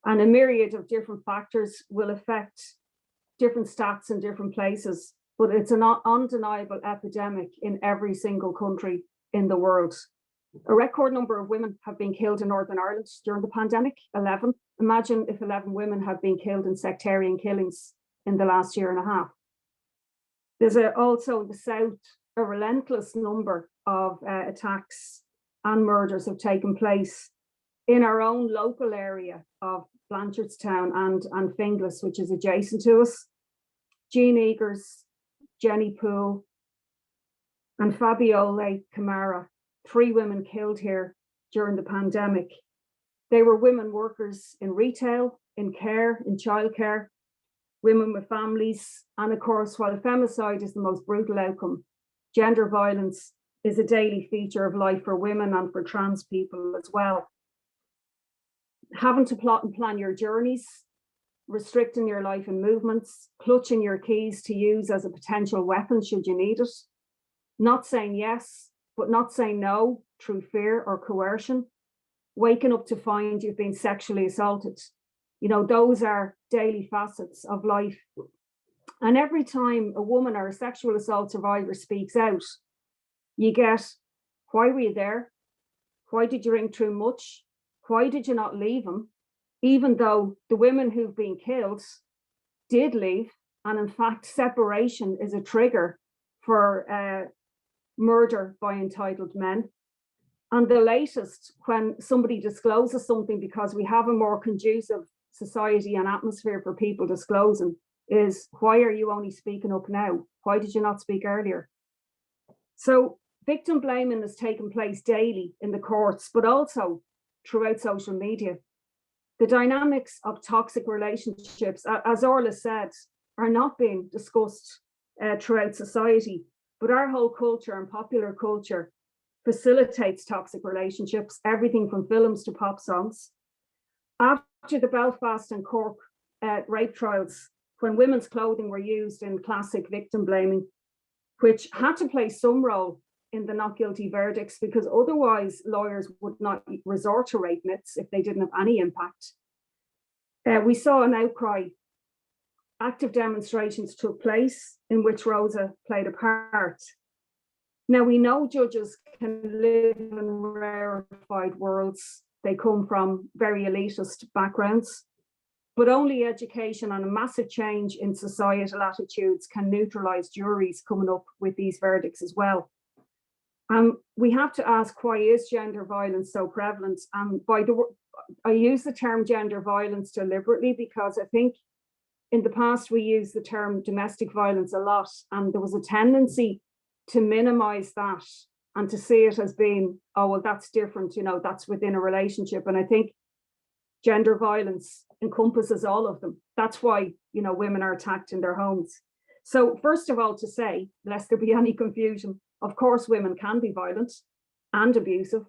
and a myriad of different factors will affect different stats in different places, but it's an undeniable epidemic in every single country in the world. A record number of women have been killed in Northern Ireland during the pandemic, 11. Imagine if 11 women had been killed in sectarian killings in the last year and a half. There's also in the south, a relentless number of attacks and murders have taken place in our own local area of Blanchardstown and Finglas, which is adjacent to us. Jean Eagers, Jenny Poole, and Fabiola Camara, 3 women killed here during the pandemic. They were women workers in retail, in care, in childcare, women with families. And of course, while femicide is the most brutal outcome, gender violence is a daily feature of life for women and for trans people as well. Having to plot and plan your journeys, restricting your life and movements, clutching your keys to use as a potential weapon should you need it, not saying yes, but not saying no through fear or coercion, waking up to find you've been sexually assaulted. Those are daily facets of life. And every time a woman or a sexual assault survivor speaks out, you get, why were you there? Why did you drink too much? Why did you not leave him? Even though the women who've been killed did leave. And in fact, separation is a trigger for murder by entitled men. And the latest, when somebody discloses something because we have a more conducive society and atmosphere for people disclosing, is, why are you only speaking up now? Why did you not speak earlier? So victim blaming has taken place daily in the courts, but also throughout social media. The dynamics of toxic relationships, as Orla said, are not being discussed throughout society. But our whole culture and popular culture facilitates toxic relationships, everything from films to pop songs. After the Belfast and Cork rape trials, when women's clothing were used in classic victim blaming, which had to play some role in the not guilty verdicts, because otherwise lawyers would not resort to rape myths if they didn't have any impact. We saw an outcry active demonstrations took place in which ROSA played a part. Now, we know judges can live in rarefied worlds. They come from very elitist backgrounds, but only education and a massive change in societal attitudes can neutralize juries coming up with these verdicts as well. We have to ask, why is gender violence so prevalent? I use the term gender violence deliberately because I think in the past we used the term domestic violence a lot, and there was a tendency to minimize that and to see it as being, oh, well, that's different, you know, that's within a relationship. And I think gender violence encompasses all of them. That's why, you know, women are attacked in their homes. So first of all, to say, lest there be any confusion, of course, women can be violent and abusive,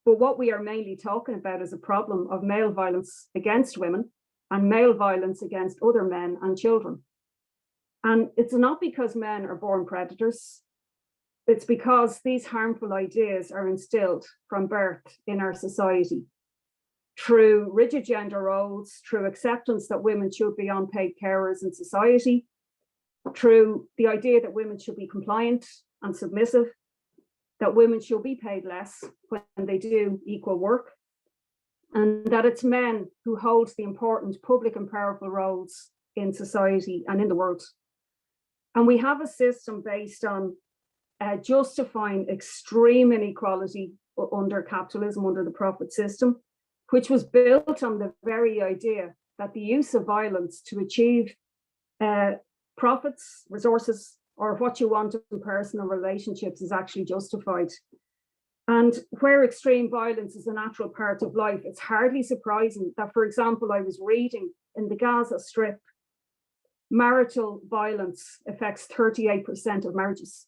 but what we are mainly talking about is a problem of male violence against women and male violence against other men and children. And it's not because men are born predators. It's because these harmful ideas are instilled from birth in our society through rigid gender roles, through acceptance that women should be unpaid carers in society, through the idea that women should be compliant and submissive, that women should be paid less when they do equal work, and that it's men who hold the important public and powerful roles in society and in the world. And we have a system based on justifying extreme inequality under capitalism, under the profit system, which was built on the very idea that the use of violence to achieve profits, resources, or what you want in personal relationships is actually justified. And where extreme violence is a natural part of life, it's hardly surprising that, for example, I was reading in the Gaza Strip, marital violence affects 38% of marriages.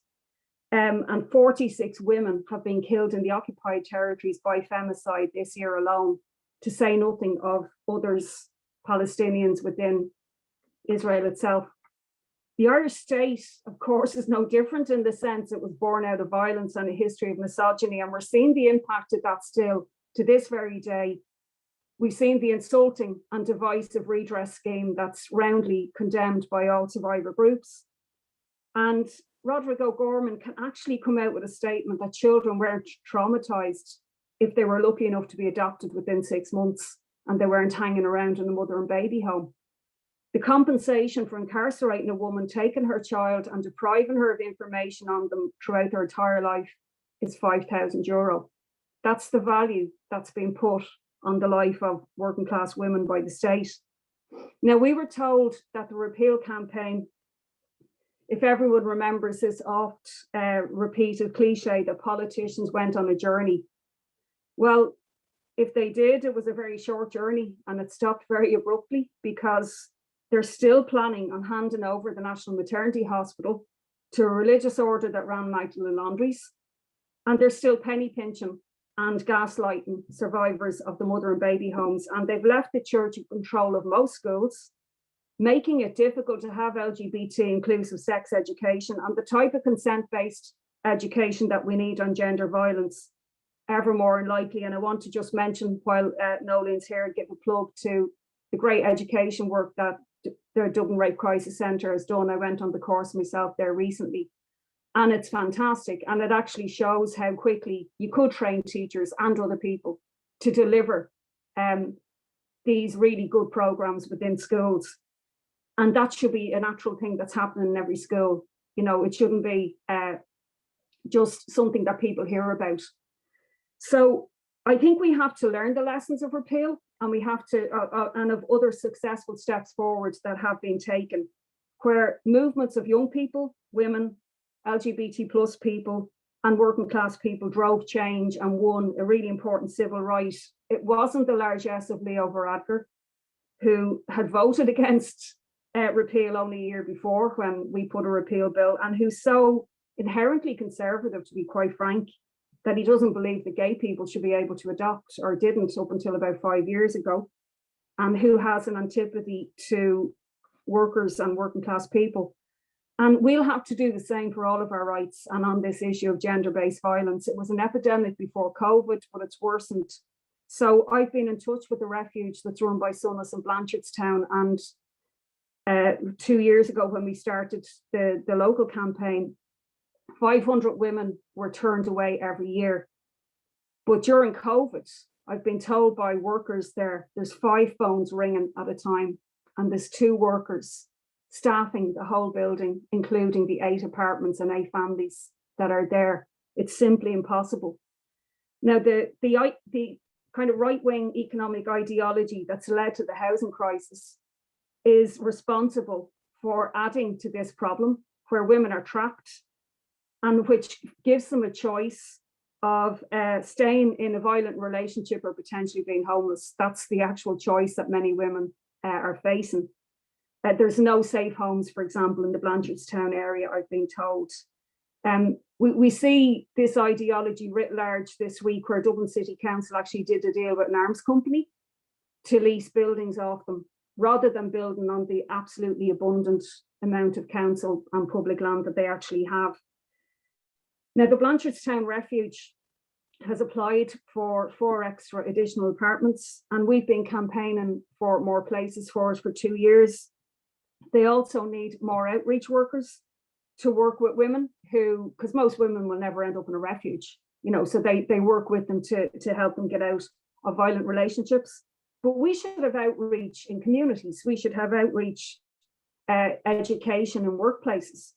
And 46 women have been killed in the occupied territories by femicide this year alone, to say nothing of others, Palestinians within Israel itself. The Irish state, of course, is no different in the sense it was born out of violence and a history of misogyny, and we're seeing the impact of that still to this very day. We've seen the insulting and divisive redress scheme that's roundly condemned by all survivor groups. And Roderick O'Gorman can actually come out with a statement that children weren't traumatized if they were lucky enough to be adopted within 6 months and they weren't hanging around in a mother and baby home. The compensation for incarcerating a woman, taking her child and depriving her of information on them throughout her entire life is €5,000. That's the value that's been put on the life of working class women by the state. Now, we were told that the repeal campaign, if everyone remembers this oft repeated cliche that politicians went on a journey. Well, if they did, it was a very short journey and it stopped very abruptly because they're still planning on handing over the National Maternity Hospital to a religious order that ran Magdalene laundries. And they're still penny pinching and gaslighting survivors of the mother and baby homes. And they've left the church in control of most schools, making it difficult to have LGBT inclusive sex education and the type of consent-based education that we need on gender violence ever more unlikely. And I want to just mention, while Noeline's here, give a plug to the great education work that the Dublin Rape Crisis Centre has done. I went on the course myself there recently, and it's fantastic. And it actually shows how quickly you could train teachers and other people to deliver these really good programs within schools. And that should be a natural thing that's happening in every school. You know, it shouldn't be just something that people hear about. So I think we have to learn the lessons of repeal, and we have to, and of other successful steps forward that have been taken, where movements of young people, women, LGBT plus people, and working class people drove change and won a really important civil right. It wasn't the largesse of Leo Varadkar, who had voted against repeal only a year before when we put a repeal bill, and who's so inherently conservative, to be quite frank, that he doesn't believe that gay people should be able to adopt, or didn't up until about 5 years ago, and who has an antipathy to workers and working class people. And we'll have to do the same for all of our rights. And on this issue of gender-based violence, it was an epidemic before COVID, but it's worsened. So I've been in touch with the refuge that's run by Sonas in Blanchardstown, and 2 years ago when we started the local campaign, 500 women were turned away every year. But during COVID, I've been told by workers there's 5 phones ringing at a time, and there's 2 workers staffing the whole building, including the 8 apartments and 8 families that are there. It's simply impossible. Now, the kind of right-wing economic ideology that's led to the housing crisis is responsible for adding to this problem, where women are trapped, and which gives them a choice of staying in a violent relationship or potentially being homeless. That's the actual choice that many women are facing. There's no safe homes, for example, in the Blanchardstown area, I've been told. We see this ideology writ large this week, where Dublin City Council actually did a deal with an arms company to lease buildings off them, rather than building on the absolutely abundant amount of council and public land that they actually have. Now, the Blanchardstown Refuge has applied for 4 extra additional apartments, and we've been campaigning for more places for it for 2 years. They also need more outreach workers to work with women who, because most women will never end up in a refuge, so they work with them to help them get out of violent relationships. But we should have outreach in communities. We should have outreach, education in workplaces.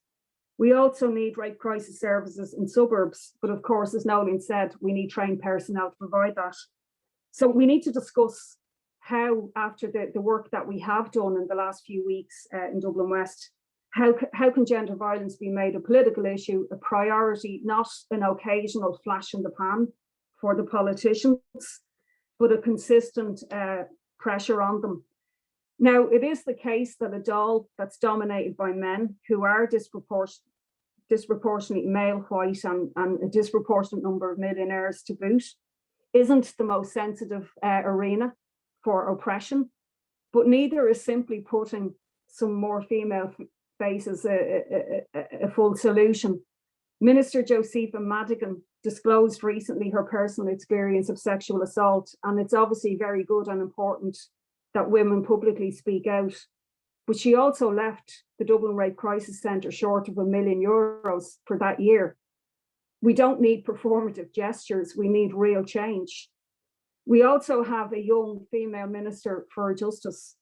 We also need rape crisis services in suburbs. But of course, as Noeline said, we need trained personnel to provide that. So we need to discuss how, after the work that we have done in the last few weeks in Dublin West, how can gender violence be made a political issue, a priority, not an occasional flash in the pan for the politicians, but a consistent pressure on them. Now, it is the case that a Dáil that's dominated by men who are disproportionately male, white, and a disproportionate number of millionaires to boot isn't the most sensitive arena for oppression, but neither is simply putting some more female faces a full solution. Minister Josefa Madigan disclosed recently her personal experience of sexual assault, and it's obviously very good and important that women publicly speak out. But she also left the Dublin Rape Crisis Centre short of €1 million for that year. We don't need performative gestures, we need real change. We also have a young female minister for justice,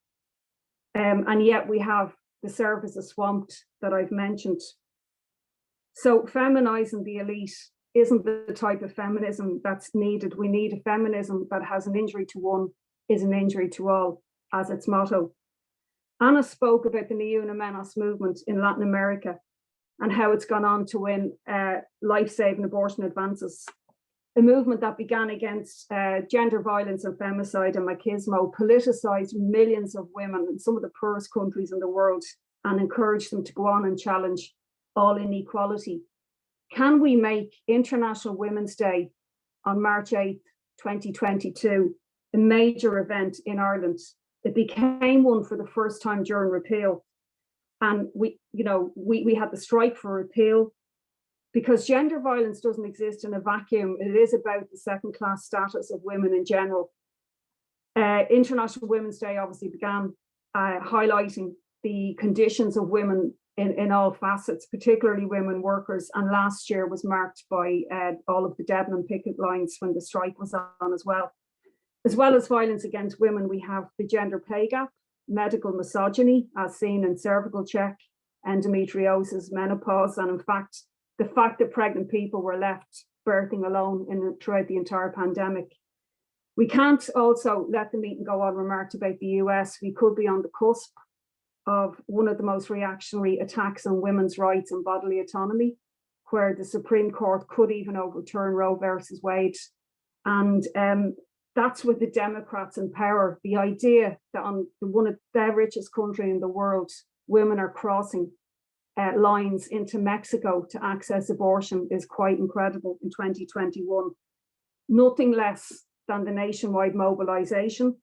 and yet we have the services swamped that I've mentioned. So feminising the elite isn't the type of feminism that's needed. We need a feminism that has an injury to one is an injury to all as its motto. Anna spoke about the Ni Una Menos movement in Latin America and how it's gone on to win life-saving abortion advances. A movement that began against gender violence and femicide and machismo, politicised millions of women in some of the poorest countries in the world and encouraged them to go on and challenge all inequality. Can we make International Women's Day on March 8th, 2022, a major event in Ireland? It became one for the first time during repeal. And we had the strike for repeal, because gender violence doesn't exist in a vacuum. It is about the second-class status of women in general. International Women's Day obviously began highlighting the conditions of women in all facets, particularly women workers. And last year was marked by all of the Dublin picket lines when the strike was on as well. As well as violence against women, we have the gender pay gap, medical misogyny, as seen in cervical check, endometriosis, menopause, and in fact, the fact that pregnant people were left birthing alone throughout the entire pandemic. We can't also let the meeting go unremarked about the US. We could be on the cusp of one of the most reactionary attacks on women's rights and bodily autonomy, where the Supreme Court could even overturn Roe versus Wade. And that's with the Democrats in power. The idea that on one of the richest country in the world, women are crossing lines into Mexico to access abortion is quite incredible in 2021. Nothing less than the nationwide mobilization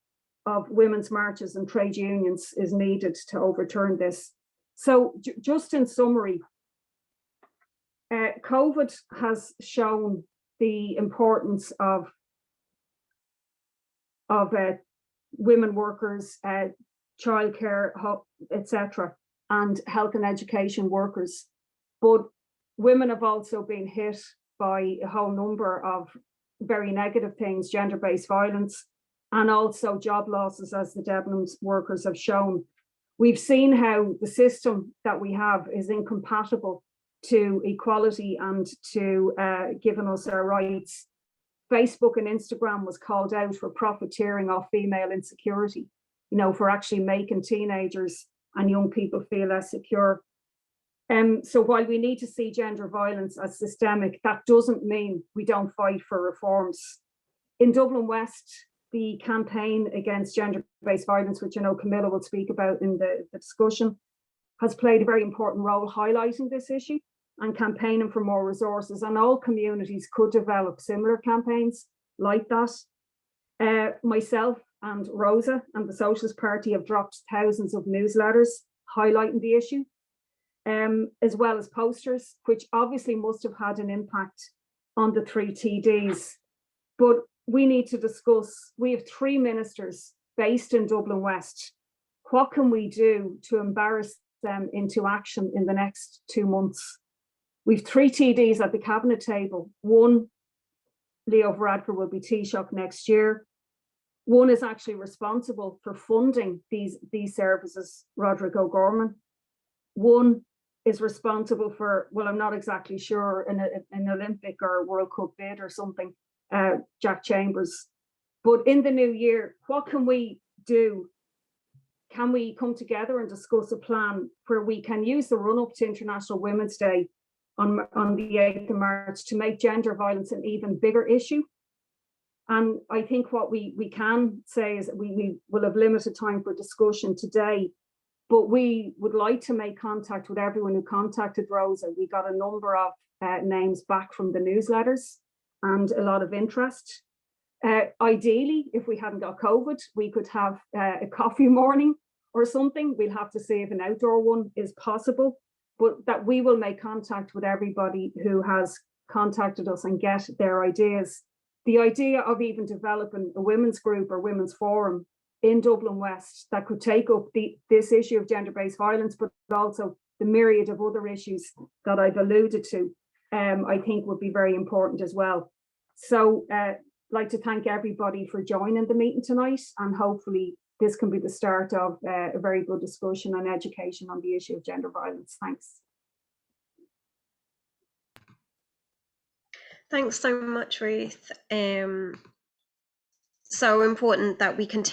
of women's marches and trade unions is needed to overturn this. So just in summary, COVID has shown the importance of women workers, childcare, etc., and health and education workers. But women have also been hit by a whole number of very negative things, gender-based violence, and also job losses, as the Debenhams workers have shown. We've seen how the system that we have is incompatible to equality and to giving us our rights. Facebook and Instagram was called out for profiteering off female insecurity, you know, for actually making teenagers and young people feel less secure. So while we need to see gender violence as systemic, that doesn't mean we don't fight for reforms. In Dublin West, the campaign against gender-based violence, which I know Camilla will speak about in the discussion, has played a very important role highlighting this issue and campaigning for more resources. And all communities could develop similar campaigns like that. Myself and ROSA and the Socialist Party have dropped thousands of newsletters highlighting the issue, as well as posters, which obviously must have had an impact on the 3 TDs. But we need to discuss, we have 3 ministers based in Dublin West. What can we do to embarrass them into action in the next 2 months? We've 3 TDs at the cabinet table. One, Leo Varadkar, will be Taoiseach next year. One is actually responsible for funding these services, Roderick O'Gorman. One is responsible for, well, I'm not exactly sure, an Olympic or World Cup bid or something, Jack Chambers. But in the new year, what can we do? Can we come together and discuss a plan where we can use the run-up to International Women's Day on the 8th of March to make gender violence an even bigger issue? And I think what we can say is that we will have limited time for discussion today, but we would like to make contact with everyone who contacted Rosa. We got a number of names back from the newsletters and a lot of interest. Ideally, if we hadn't got COVID, we could have a coffee morning or something. We'll have to see if an outdoor one is possible, but that we will make contact with everybody who has contacted us and get their ideas. The idea of even developing a women's group or women's forum in Dublin West that could take up this issue of gender-based violence, but also the myriad of other issues that I've alluded to, I think would be very important as well. So I'd like to thank everybody for joining the meeting tonight, and hopefully this can be the start of a very good discussion and education on the issue of gender violence. Thanks. Thanks so much, Ruth. So important that we continue